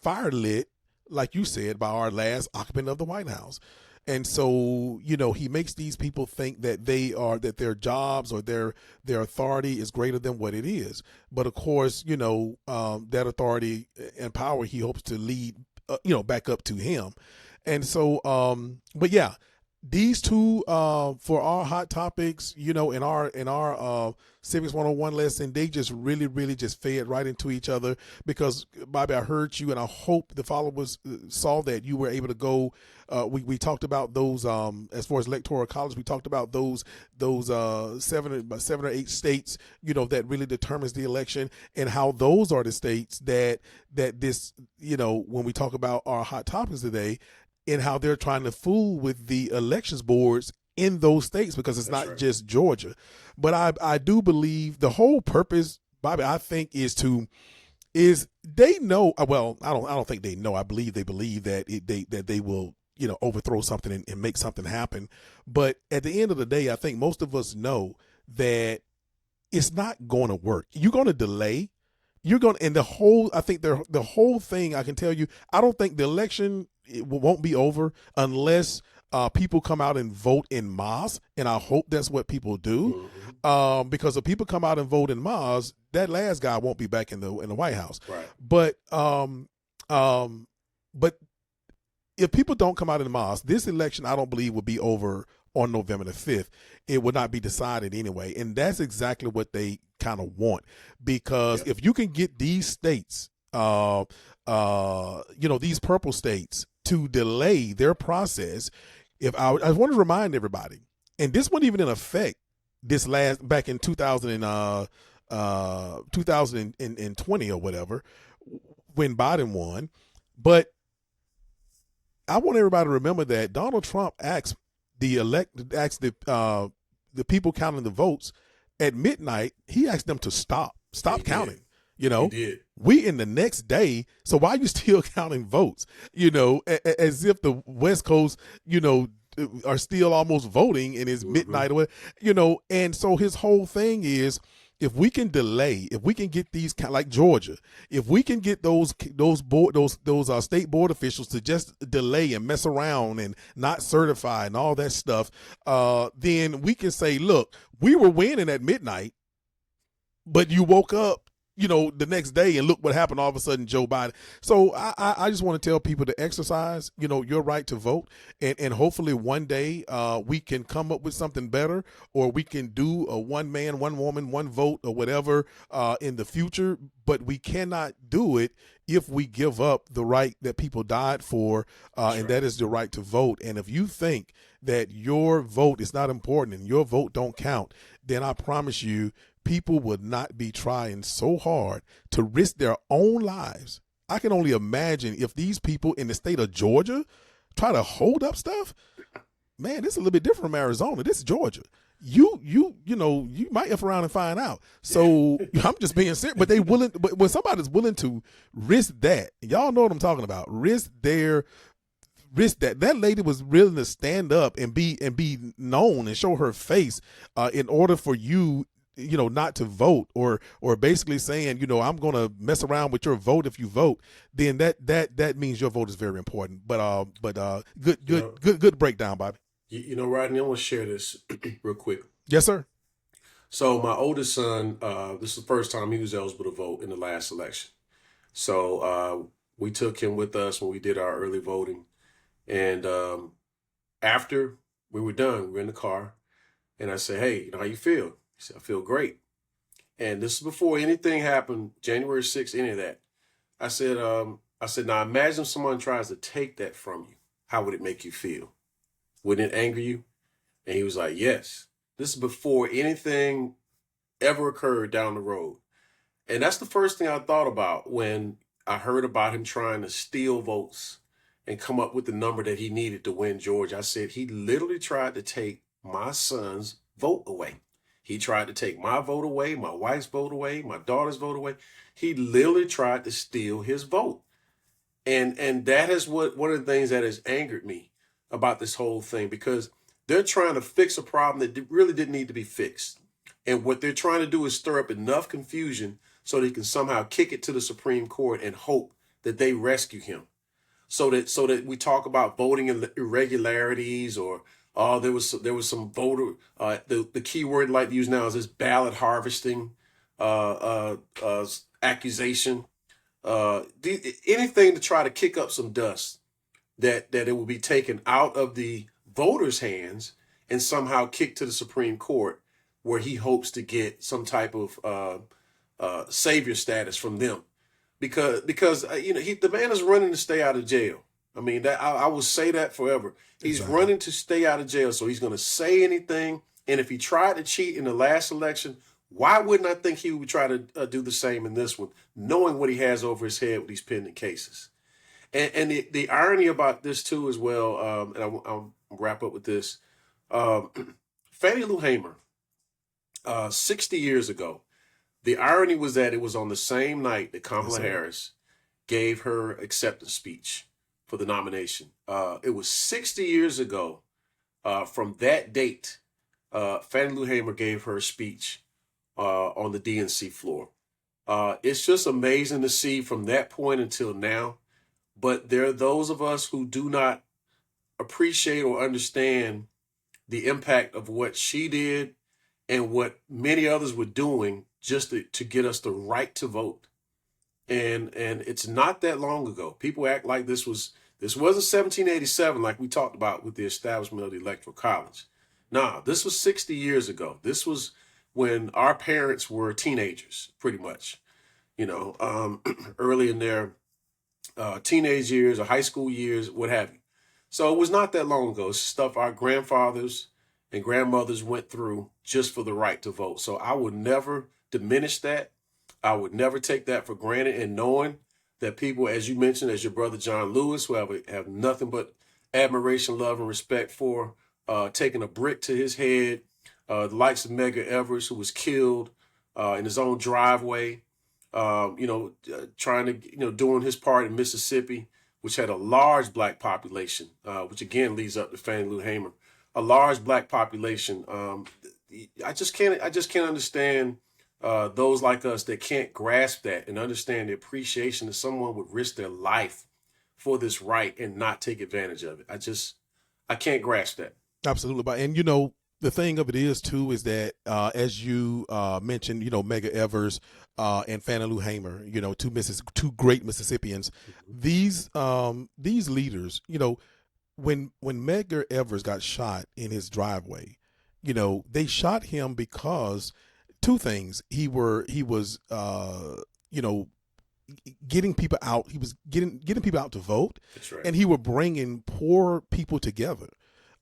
fire lit, like you said, by our last occupant of the White House. And so, he makes these people think that that their jobs or their authority is greater than what it is. But of course, that authority and power he hopes to lead, back up to him. And so, but yeah, these two, for our hot topics, in our Civics 101 lesson, they just really, really just fed right into each other because, Bobby, I heard you, and I hope the followers saw that you were able to go. We talked about those, as far as electoral college, we talked about those 7 or 8 states, that really determines the election, and how those are the states that this, when we talk about our hot topics today, and how they're trying to fool with the elections boards in those states, because it's not just Georgia. But I do believe the whole purpose, Bobby, I think is they know, well, I don't think they know. I believe they believe that they will, overthrow something and make something happen. But at the end of the day, I think most of us know that it's not going to work. You're going to delay. And I think the whole thing, I can tell you, I don't think the election won't be over unless people come out and vote in mass, and I hope that's what people do. Because if people come out and vote in mass, that last guy won't be back in the White House. Right. But if people don't come out in mass, this election I don't believe will be over on November the 5th. It would not be decided anyway, and that's exactly what they kind of want, because if you can get these states, these purple states, to delay their process. I want to remind everybody, and this wasn't even in effect back in 2020 or whatever, when Biden won. But I want everybody to remember that Donald Trump asked the people counting the votes at midnight. He asked them to stop counting. He did. We in the next day, so why are you still counting votes? As if the West Coast, are still almost voting and it's midnight, and so his whole thing is, if we can delay, if we can get these, like Georgia, if we can get those state board officials to just delay and mess around and not certify and all that stuff, then we can say, look, we were winning at midnight, but you woke up the next day and look what happened. All of a sudden, Joe Biden. So I just want to tell people to exercise, your right to vote. And hopefully one day we can come up with something better, or we can do a one man, one woman, one vote or whatever in the future. But we cannot do it if we give up the right that people died for, and that is the right to vote. And if you think that your vote is not important and your vote don't count, then I promise you, people would not be trying so hard to risk their own lives. I can only imagine if these people in the state of Georgia try to hold up stuff. Man, this is a little bit different from Arizona. This is Georgia. You might F around and find out. So I'm just being serious. But but when somebody's willing to risk that, y'all know what I'm talking about. Risk that lady was willing to stand up and be known and show her face in order for you not to vote, or basically saying, I'm going to mess around with your vote if you vote, then that means your vote is very important. But good breakdown, Bobby. Rodney, I want to share this real quick. Yes, sir. So my oldest son, this is the first time he was eligible to vote in the last election. So we took him with us when we did our early voting. And after we were done, we were in the car. And I said, hey, how you feel? He said, I feel great. And this is before anything happened, January 6th, any of that. I said, now imagine someone tries to take that from you. How would it make you feel? Wouldn't it anger you? And he was like, yes. This is before anything ever occurred down the road. And that's the first thing I thought about when I heard about him trying to steal votes and come up with the number that he needed to win Georgia. I said, he literally tried to take my son's vote away. He tried to take my vote away, my wife's vote away, my daughter's vote away. He literally tried to steal his vote. And that is one of the things that has angered me about this whole thing, because they're trying to fix a problem that really didn't need to be fixed. And what they're trying to do is stir up enough confusion so they can somehow kick it to the Supreme Court and hope that they rescue him. So that we talk about voting irregularities, or there was some voter the key word I'd like to use now is this ballot harvesting accusation. Anything to try to kick up some dust that it will be taken out of the voters' hands and somehow kicked to the Supreme Court, where he hopes to get some type of savior status from them, because the man is running to stay out of jail. I mean, that I will say that forever. He's Exactly. running to stay out of jail, so he's going to say anything. And if he tried to cheat in the last election, why wouldn't I think he would try to do the same in this one, knowing what he has over his head with these pending cases? And the irony about this too as well, and I'll wrap up with this. Fannie Lou Hamer, 60 years ago, the irony was that it was on the same night that Kamala Harris gave her acceptance speech for the nomination. It was 60 years ago from that date, Fannie Lou Hamer gave her speech on the DNC floor. It's just amazing to see from that point until now. But there are those of us who do not appreciate or understand the impact of what she did and what many others were doing just to get us the right to vote. And it's not that long ago. People act like this wasn't 1787 like we talked about with the establishment of the Electoral College. Nah, this was 60 years ago. This was when our parents were teenagers, pretty much, early in their teenage years or high school years, what have you. So it was not that long ago. It's stuff our grandfathers and grandmothers went through just for the right to vote. So I would never diminish that. I would never take that for granted. And knowing that people, as you mentioned, as your brother John Lewis, who have nothing but admiration, love, and respect for, taking a brick to his head, the likes of Medgar Evers, who was killed in his own driveway, trying to, doing his part in Mississippi, which had a large black population, which again leads up to Fannie Lou Hamer, a large black population. I just can't understand those like us that can't grasp that and understand the appreciation that someone would risk their life for this right and not take advantage of it. I can't grasp that. Absolutely. And, the thing of it is, too, is that as you mentioned, Medgar Evers and Fannie Lou Hamer, two great Mississippians, Mm-hmm. these leaders, when Medgar Evers got shot in his driveway, they shot him because two things. He was getting people out. He was getting people out to vote. That's right. And he was bringing poor people together.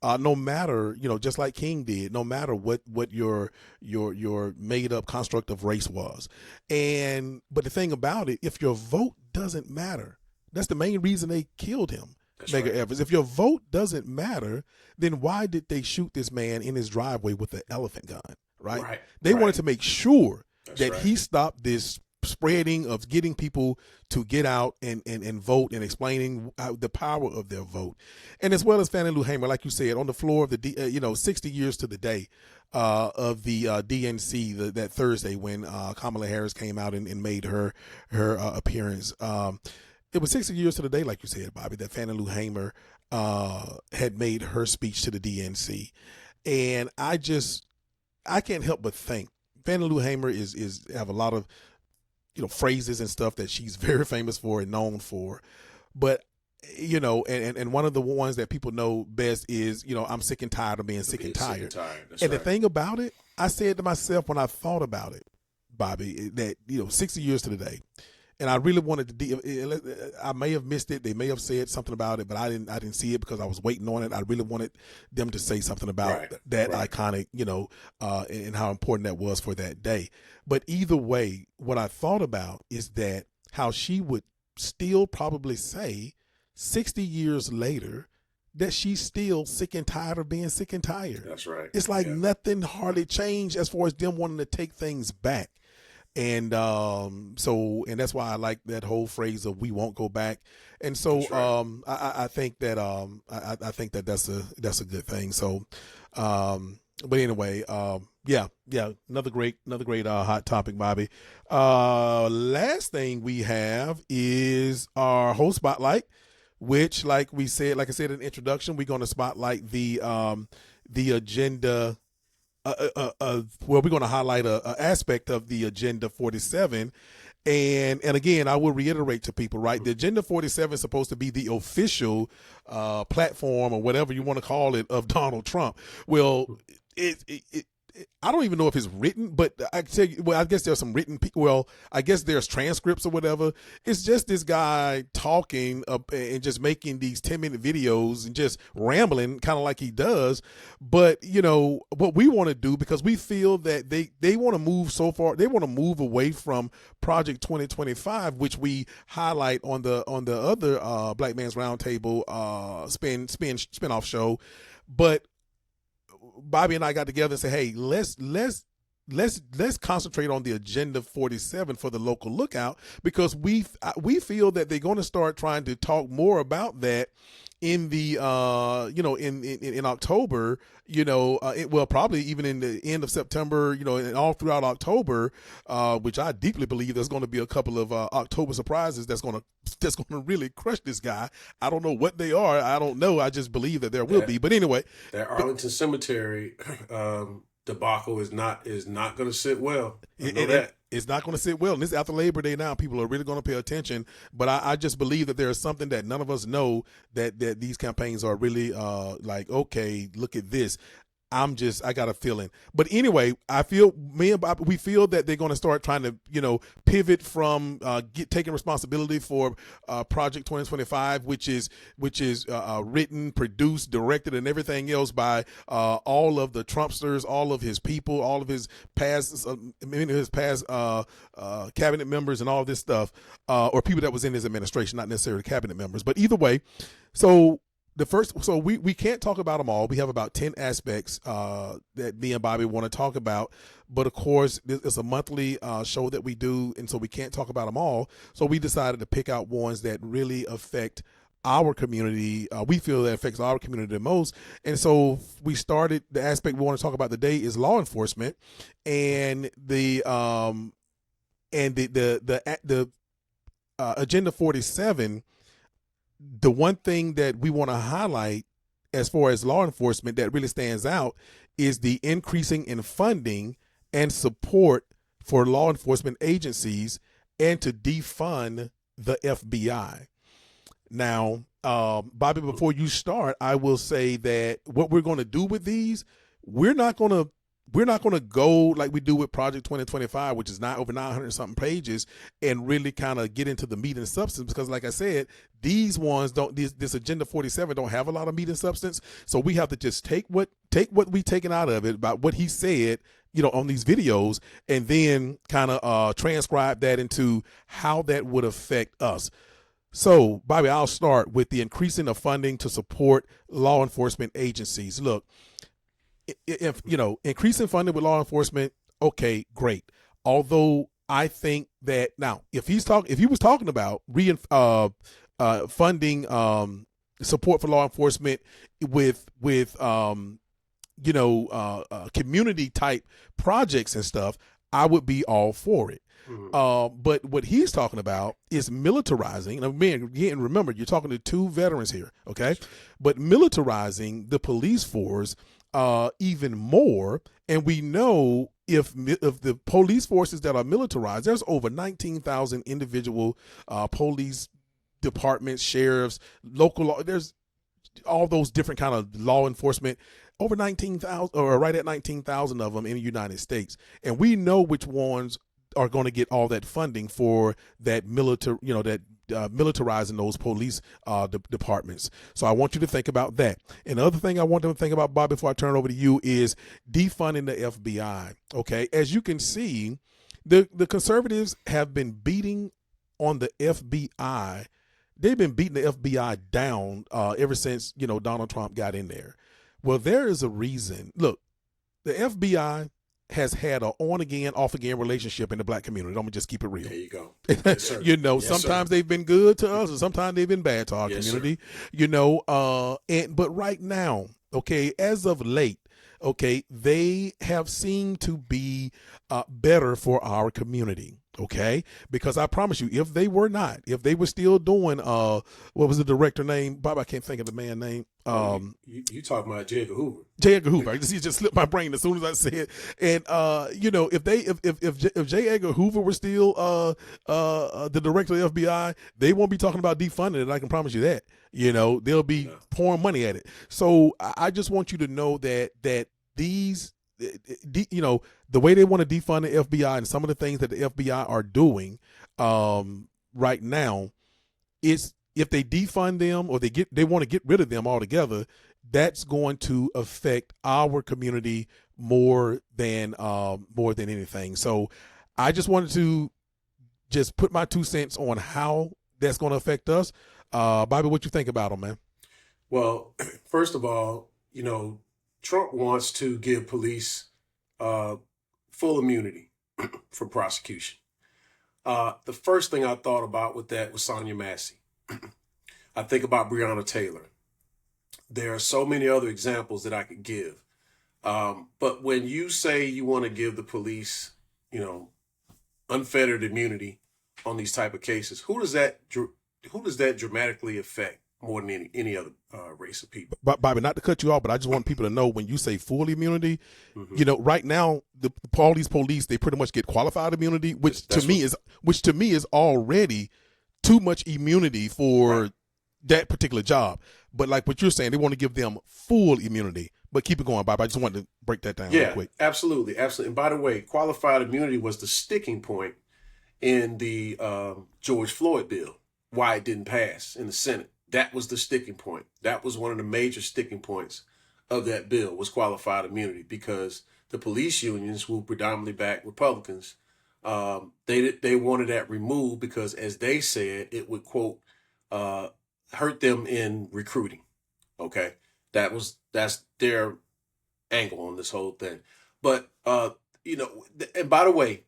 No matter, just like King did, no matter what your made up construct of race was. But the thing about it, if your vote doesn't matter, that's the main reason they killed him, Medgar right. Evers. If your vote doesn't matter, then why did they shoot this man in his driveway with an elephant gun? Right? They wanted to make sure that he stopped this spreading, of getting people to get out and vote, and explaining the power of their vote. And as well as Fannie Lou Hamer, like you said, on the floor of the 60 years to the day of the DNC that Thursday when Kamala Harris came out and made her appearance. It was 60 years to the day, like you said, Bobby, that Fannie Lou Hamer had made her speech to the DNC. And I can't help but think Fannie Lou Hamer is have a lot of, phrases and stuff that she's very famous for and known for. But, and one of the ones that people know best is, I'm sick and tired of being sick and tired. And the thing about it, I said to myself when I thought about it, Bobby, that, 60 years to the day. And I really wanted to, I may have missed it. They may have said something about it, but I didn't see it because I was waiting on it. I really wanted them to say something about that iconic, and how important that was for that day. But either way, what I thought about is that how she would still probably say 60 years later that she's still sick and tired of being sick and tired. That's right. It's like nothing hardly changed as far as them wanting to take things back. And and that's why I like that whole phrase of "we won't go back." And so I think that I think that that's a good thing. So but anyway, another great hot topic, Bobby. Last thing we have is our whole spotlight, which like I said in the introduction, we're going to spotlight the agenda. We're going to highlight a aspect of the Agenda 47. And again, I will reiterate to people, right? The Agenda 47 is supposed to be the official platform or whatever you want to call it of Donald Trump. Well, I don't even know if it's written, but I tell you, well, I guess there's some written. Well, I guess there's transcripts or whatever. It's just this guy talking and just making these 10-minute videos and just rambling, kind of like he does. But what we want to do, because we feel that they want to move so far, they want to move away from Project 2025, which we highlight on the other Black Man's Roundtable spin-off show, but Bobby and I got together and said, hey, let's concentrate on the Agenda 47 for the local lookout, because we feel that they're going to start trying to talk more about that in the in October, probably even in the end of September, and all throughout October, which I deeply believe there's going to be a couple of October surprises that's going to really crush this guy. I don't know what they are. I don't know. I just believe that there will be. But anyway, that Arlington Cemetery debacle is not going to sit well. It's not going to sit well. And this is after Labor Day now. People are really going to pay attention. But I just believe that there is something that none of us know, that these campaigns are really like, okay, look at this. I got a feeling. But anyway, me and Bob, we feel that they're going to start trying to, pivot from taking responsibility for Project 2025, which is written, produced, directed, and everything else by all of the Trumpsters, all of his people, all of his past, cabinet members, and all of this stuff, or people that was in his administration, not necessarily cabinet members. But either way, so we can't talk about them all. We have about 10 aspects that me and Bobby want to talk about. But of course, it's a monthly show that we do, and so we can't talk about them all. So we decided to pick out ones that really affect our community. We feel that affects our community the most. And so we started, the aspect we want to talk about today is law enforcement, and the Agenda 47. The one thing that we want to highlight as far as law enforcement that really stands out is the increasing in funding and support for law enforcement agencies, and to defund the FBI. Now, Bobby, before you start, I will say that what we're going to do with these, we're not going to go like we do with Project 2025, which is over 900 something pages, and really kind of get into the meat and substance, because like I said, these ones this Agenda 47 don't have a lot of meat and substance. So we have to just take what we taken out of it about what he said, on these videos, and then kind of transcribe that into how that would affect us. So, Bobby, I'll start with the increasing of funding to support law enforcement agencies. Look, if increasing funding with law enforcement, okay, great. Although I think that now, if he was talking about funding support for law enforcement with community type projects and stuff, I would be all for it. But what he's talking about is militarizing. And again, remember, you're talking to two veterans here, okay? But militarizing the police force even more. And we know if the police forces that are militarized, there's over 19,000 individual police departments, sheriffs, local law. There's all those different kind of law enforcement. Over 19,000, or right at 19,000 of them in the United States, and we know which ones are going to get all that funding for that militarizing those police departments. So I want you to think about that. And the other thing I want them to think about, Bob, before I turn it over to you, is defunding the FBI. Okay, as you can see, the conservatives have been beating on the FBI. They've been beating the FBI down ever since Donald Trump got in there. Well, there is a reason. Look, the FBI has had an on-again, off-again relationship in the black community. I'm going to just keep it real. There you go. Yes, sir. Yes, sometimes sir. they've been good to us, and sometimes they've been bad to our community. Sir. But right now, okay, as of late, okay, they have seemed to be better for our community. Okay, because I promise you, if they were still doing, what was the director name? Bob, I can't think of the man name. You talking about J. Edgar Hoover? J. Edgar Hoover. He just slipped my brain as soon as I said it. And if J. Edgar Hoover were still the director of the FBI, they won't be talking about defunding it. I can promise you that. They'll be pouring money at it. So I just want you to know that these. The way they want to defund the FBI and some of the things that the FBI are doing right now is, if they defund them or they want to get rid of them altogether, that's going to affect our community more than anything. So I just wanted to just put my 2 cents on how that's going to affect us. Bobby, what you think about them, man? Well, first of all, Trump wants to give police full immunity from prosecution. The first thing I thought about with that was Sonia Massey. I think about Breonna Taylor. There are so many other examples that I could give. But when you say you want to give the police, unfettered immunity on these type of cases, who does that dramatically affect more than any other race of people? Bobby, not to cut you off, but I just want people to know, when you say full immunity, right now all these police, they pretty much get qualified immunity, which to me is already too much immunity for that particular job. But like what you're saying, they want to give them full immunity. But keep it going, Bob. I just wanted to break that down real quick. Absolutely. And by the way, qualified immunity was the sticking point in the George Floyd bill, why it didn't pass in the Senate. That was the sticking point. That was one of the major sticking points of that bill, was qualified immunity, because the police unions, who predominantly back Republicans, they wanted that removed because, as they said, it would, quote, hurt them in recruiting. Okay, that's their angle on this whole thing. But and by the way,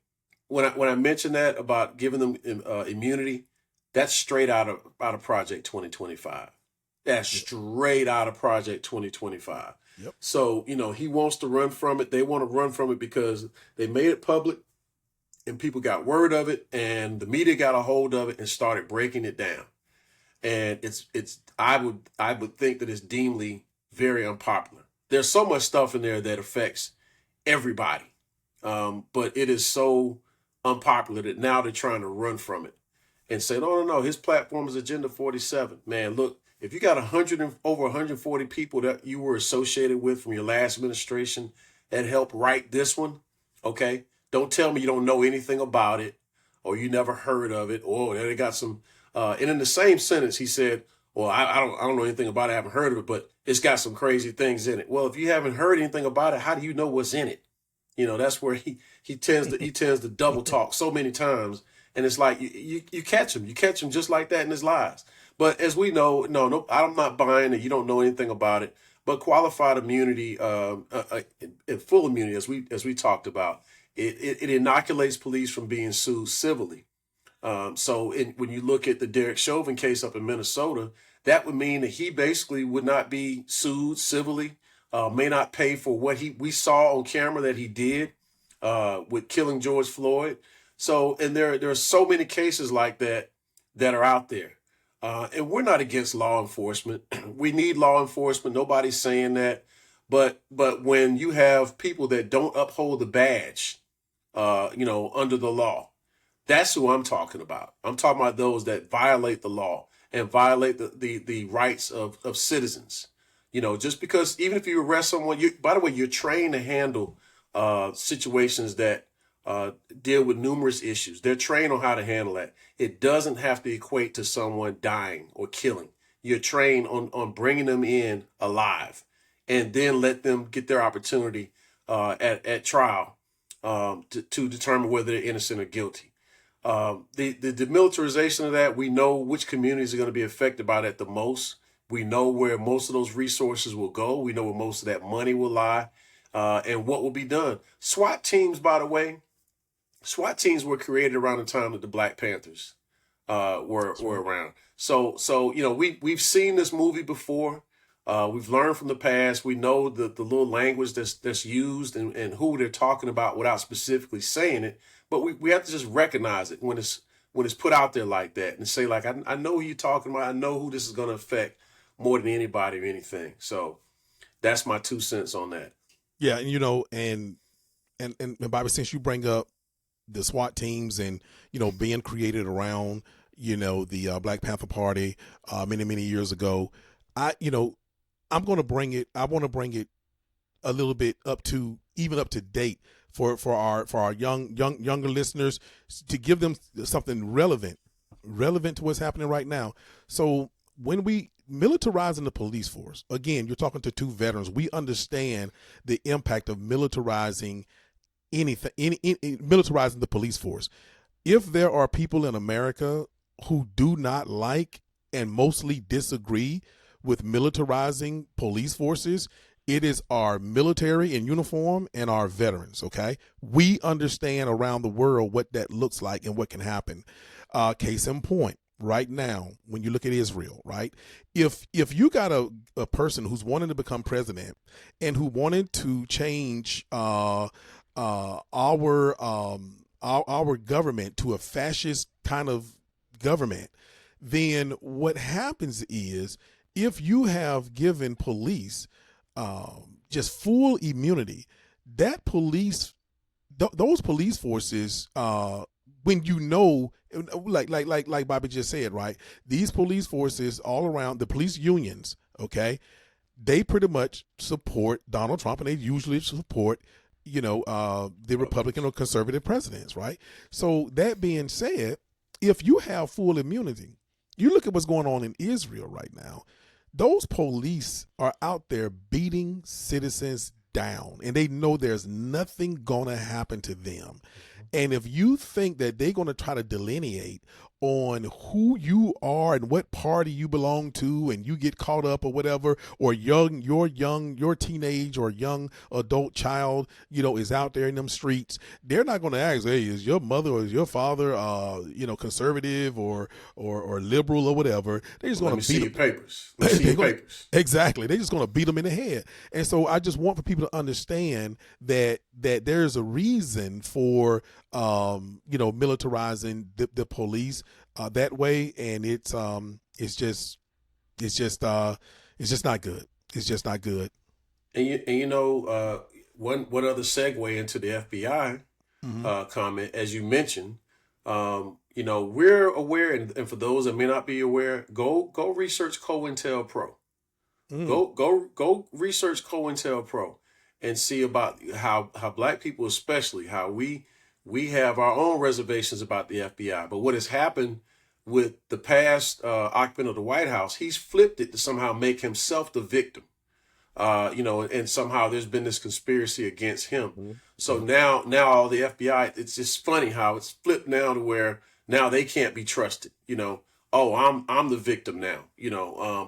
when I mentioned that about giving them immunity, that's straight out of Project 2025. That's straight out of Project 2025. Yep. So, he wants to run from it. They want to run from it because they made it public and people got word of it, and the media got a hold of it and started breaking it down. And I would think that it's deemedly very unpopular. There's so much stuff in there that affects everybody. But it is so unpopular that now they're trying to run from it and say, no, his platform is Agenda 47. Man, look, if you got over 140 people that you were associated with from your last administration that helped write this one, okay, don't tell me you don't know anything about it, or you never heard of it, or they got some. And in the same sentence, he said, well, I don't know anything about it, I haven't heard of it, but it's got some crazy things in it. Well, if you haven't heard anything about it, how do you know what's in it? That's where he tends to double talk so many times. And it's like you catch him just like that in his lies. But as we know, no, I'm not buying that you don't know anything about it. But qualified immunity, and full immunity, as we talked about, it inoculates police from being sued civilly. When you look at the Derek Chauvin case up in Minnesota, that would mean that he basically would not be sued civilly, may not pay for what we saw on camera that he did with killing George Floyd. So, and there are so many cases like that that are out there. And we're not against law enforcement. We need law enforcement. Nobody's saying that. But when you have people that don't uphold the badge, under the law, that's who I'm talking about. I'm talking about those that violate the law and violate the rights of citizens. Just because even if you arrest someone, by the way, you're trained to handle situations that deal with numerous issues. They're trained on how to handle that. It doesn't have to equate to someone dying or killing. You're trained on bringing them in alive and then let them get their opportunity at trial to determine whether they're innocent or guilty. The demilitarization of that, we know which communities are going to be affected by that the most. We know where most of those resources will go. We know where most of that money will lie, and what will be done. SWAT teams, by the way, SWAT teams were created around the time that the Black Panthers were around. So we've seen this movie before. We've learned from the past. We know the little language that's used and who they're talking about without specifically saying it. But we have to just recognize it when it's put out there like that and say, like, I know who you're talking about. I know who this is going to affect more than anybody or anything. So that's my 2 cents on that. Yeah, and Bobby, since you bring up the SWAT teams and being created around the Black Panther Party many years ago, I'm going to bring it. I want to bring it a little bit up to date for our younger listeners, to give them something relevant to what's happening right now. So when we militarizing the police force, again, you're talking to two veterans. We understand the impact of militarizing militarizing the police force. If there are people in America who do not like and mostly disagree with militarizing police forces, it is our military in uniform and our veterans, okay? We understand around the world what that looks like and what can happen. Case in point, right now, when you look at Israel, right? If you got a person who's wanting to become president and who wanted to change our government to a fascist kind of government, then what happens is, if you have given police just full immunity, that those police forces, when like Bobby just said, right? These police forces all around, the police unions, okay, they pretty much support Donald Trump, and they usually support the Republican or conservative presidents, right? So that being said, if you have full immunity, you look at what's going on in Israel right now. Those police are out there beating citizens down, and they know there's nothing going to happen to them. And if you think that they're going to try to delineate on who you are and what party you belong to, and you get caught up or whatever, or your teenage or young adult child, is out there in them streets, they're not going to ask, hey, is your mother or is your father, conservative or liberal or whatever. They're just going to beat your papers. Let me see your papers. Exactly. They're just going to beat them in the head. And so I just want for people to understand that there's a reason for militarizing the police that way, and it's just not good. It's just not good. And one other segue into the FBI comment, as you mentioned, we're aware, and for those that may not be aware, go research COINTELPRO. Go research COINTELPRO and see about how Black people, especially, how we have our own reservations about the FBI. But what has happened with the past occupant of the White House, he's flipped it to somehow make himself the victim. And somehow there's been this conspiracy against him. Mm-hmm. So now all the FBI, it's just funny how it's flipped now to where now they can't be trusted. I'm the victim now,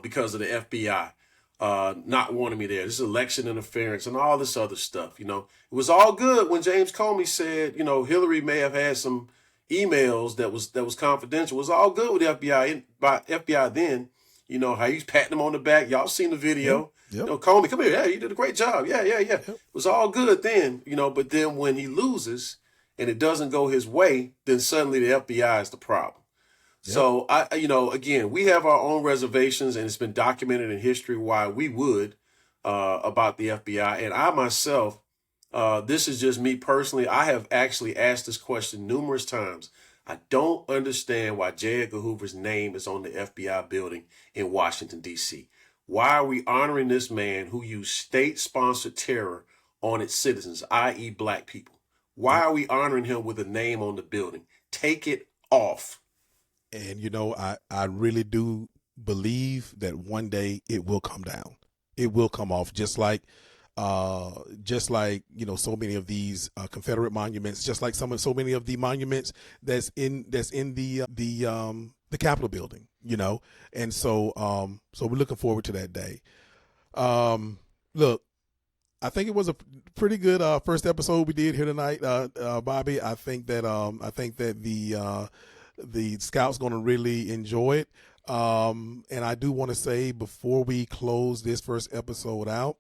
because of the FBI. not wanting me there. This is election interference and all this other stuff. You know, it was all good when James Comey said, you know, Hillary may have had some emails that was confidential. It was all good with the FBI by FBI then. You know how he's patting him on the back. Y'all seen the video. Yep. You know, Comey, come here. Yeah, you did a great job. Yeah. Yep. It was all good then. You know, but then when he loses and it doesn't go his way, then suddenly the FBI is the problem. Yep. So again, we have our own reservations, and it's been documented in history why we would about the FBI. And I myself, this is just me personally. I have actually asked this question numerous times. I don't understand why J. Edgar Hoover's name is on the FBI building in Washington, D.C. Why are we honoring this man who used state-sponsored terror on its citizens, i.e. black people? Why are we honoring him with a name on the building? Take it off. And, you know, I really do believe that one day it will come down. It will come off, just like, you know, so many of these Confederate monuments, just like so many of the monuments that's in the Capitol building, you know. And so we're looking forward to that day. Look, I think it was a pretty good first episode we did here tonight, Bobby. I think that the Scouts going to really enjoy it. And I do want to say before we close this first episode out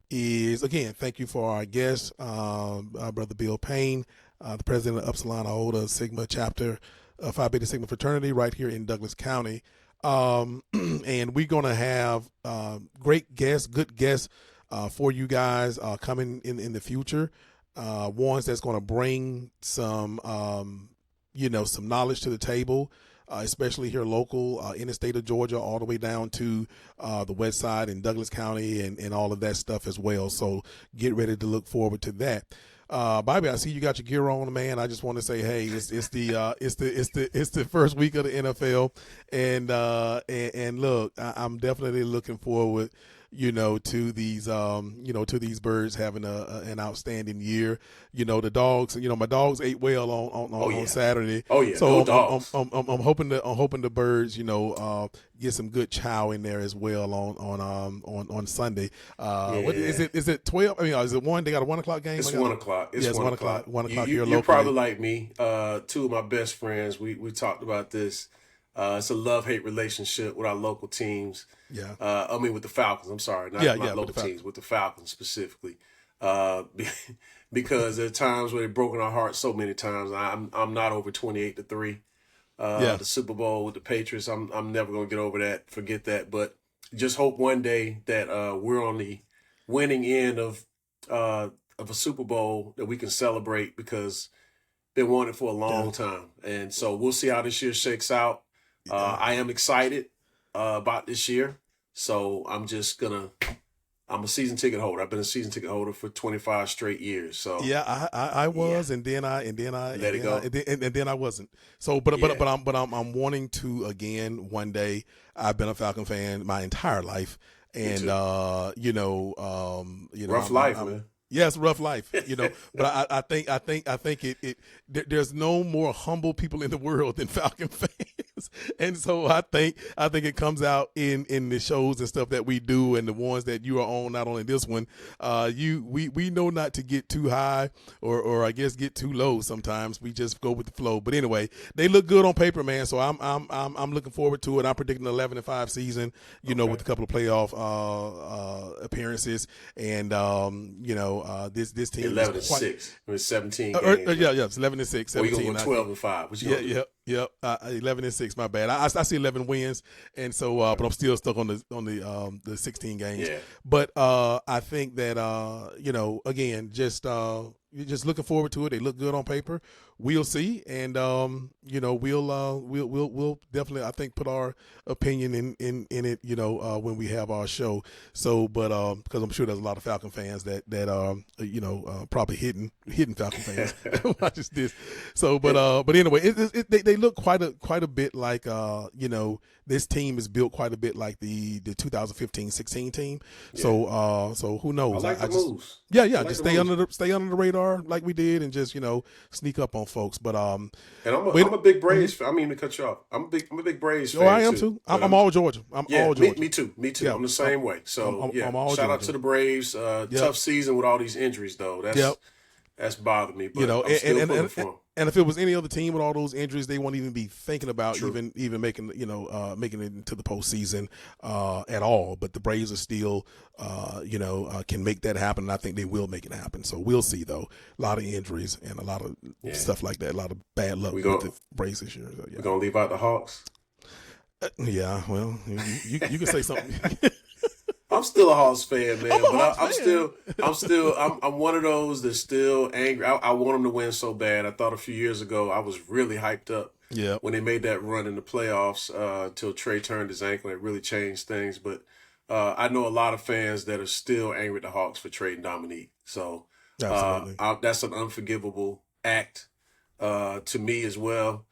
is, again, thank you for our guest, our brother Bill Payne, the president of Upsilon Iota Sigma Chapter, Phi Beta Sigma Fraternity right here in Douglas County. And we're going to have great guests, good guests for you guys coming in the future. Ones that's going to bring some some knowledge to the table, especially here local in the state of Georgia, all the way down to the west side in Douglas County and all of that stuff as well. So get ready to look forward to that. Bobby, I see you got your gear on, man. I just want to say, hey, it's the first week of the NFL, and look, I'm definitely looking forward, to these birds having an outstanding year. The dogs, my dogs ate well on Saturday. Oh yeah, so dogs. I'm hoping the birds, get some good chow in there as well on Sunday. What is it? Is it 12? I mean, is it 1? They got a 1 o'clock game. It's 1 o'clock. It's 1 o'clock. 1 o'clock here locally. You're probably like me. Two of my best friends. We talked about this. It's a love-hate relationship with our local teams. Yeah. With the Falcons. I'm sorry, not local teams, with the Falcons specifically. Because there are times where they've broken our hearts so many times. I'm not over 28-3. The Super Bowl with the Patriots. I'm never gonna get over that. Forget that. But just hope one day that we're on the winning end of a Super Bowl that we can celebrate, because been wanting it for a long time. And so we'll see how this year shakes out. I am excited about this year. So I'm a season ticket holder. I've been a season ticket holder for 25 straight years. So I was, and then I let it go, and then I wasn't. So, but I'm wanting to again one day. I've been a Falcon fan my entire life, and rough life, man. Yes, rough life, but I think there's no more humble people in the world than Falcon fans. And so I think it comes out in the shows and stuff that we do, and the ones that you are on, not only this one, we know not to get too high or I guess get too low sometimes. We just go with the flow. But anyway, they look good on paper, man. So I'm looking forward to it. I'm predicting an 11-5 season, with a couple of playoff appearances, and this team 11-6. It was 17 games. It's 11-6. Or you gonna go 12-5? Yep. 11-6. My bad. I see 11 wins, and so but I'm still stuck on the 16 games. Yeah. But I think that again, just looking forward to it. They look good on paper. We'll see, and we'll definitely, I think, put our opinion in it. When we have our show. So, but because I'm sure there's a lot of Falcon fans that probably hidden Falcon fans watches this. So, but anyway, they look quite a bit like this team is built quite a bit like the 2015-16 team. Yeah. So who knows? I like the moves. Yeah. Just stay under the radar like we did, and just sneak up on folks. But And I'm a big Braves fan. I mean to cut you off. I'm a big Braves fan. Oh, I am too. I'm all Georgia. I'm all Georgia. Me too. Yeah, I'm the same way. So I'm all shout Georgia. out to the Braves. Tough season with all these injuries though. That's bothered me. But I'm still pulling for them. And if it was any other team with all those injuries, they won't even be thinking about True. even making making it into the postseason at all. But the Braves are still can make that happen, and I think they will make it happen. So we'll see though. A lot of injuries and a lot of stuff like that. A lot of bad luck with the Braves this year. So, We're gonna leave out the Hawks. Yeah, well, you can say something. I'm still a Hawks fan, man. I'm one of those that's still angry. I want them to win so bad. I thought a few years ago I was really hyped up when they made that run in the playoffs until Trey turned his ankle. It really changed things. But I know a lot of fans that are still angry at the Hawks for trading Dominique. So that's an unforgivable act to me as well.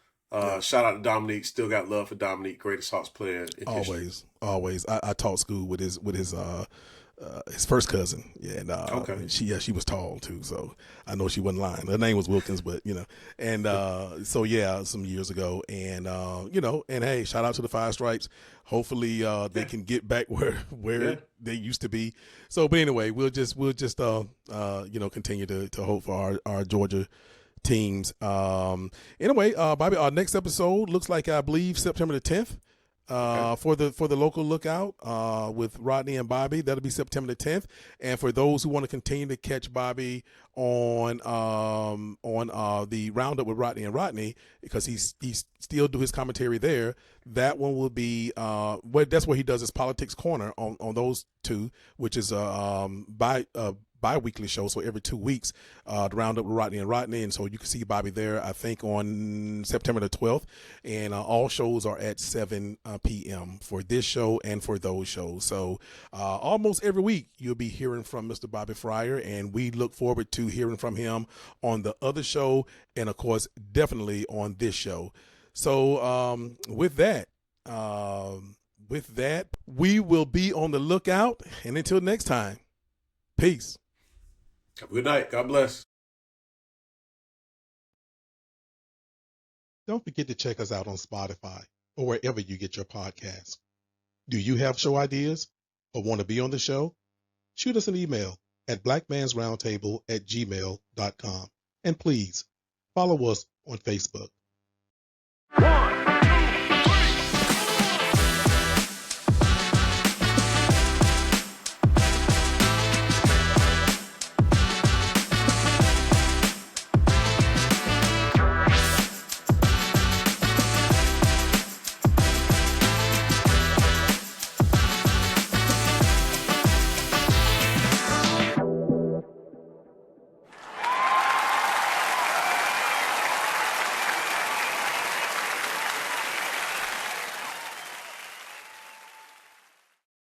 Shout out to Dominique. Still got love for Dominique, greatest Hawks player in history. Always. I taught school with his first cousin. Yeah, and she was tall too, so I know she wasn't lying. Her name was Wilkins, but some years ago, and and hey, shout out to the Five Stripes. Hopefully they can get back where they used to be. So, but anyway, we'll just continue to hope for our Georgia teams. Anyway, Bobby, our next episode looks like, I believe, September the 10th. For the local lookout with Rodney and Bobby. That'll be September the 10th. And for those who want to continue to catch Bobby on the Roundup with Rodney and Rodney, because he's still do his commentary there, that one will be that's where he does his Politics Corner on those two, which is bi-weekly show, so every 2 weeks, the Roundup with Rodney and Rodney, and so you can see Bobby there, I think, on September the 12th, and all shows are at 7 p.m. for this show and for those shows. So almost every week you'll be hearing from Mr. Bobby Fryer, and we look forward to hearing from him on the other show, and of course, definitely on this show. So with that, we will be on the lookout, and until next time, peace. Good night. God bless. Don't forget to check us out on Spotify or wherever you get your podcasts. Do you have show ideas or want to be on the show? Shoot us an email at blackmansroundtable@gmail.com. And please follow us on Facebook.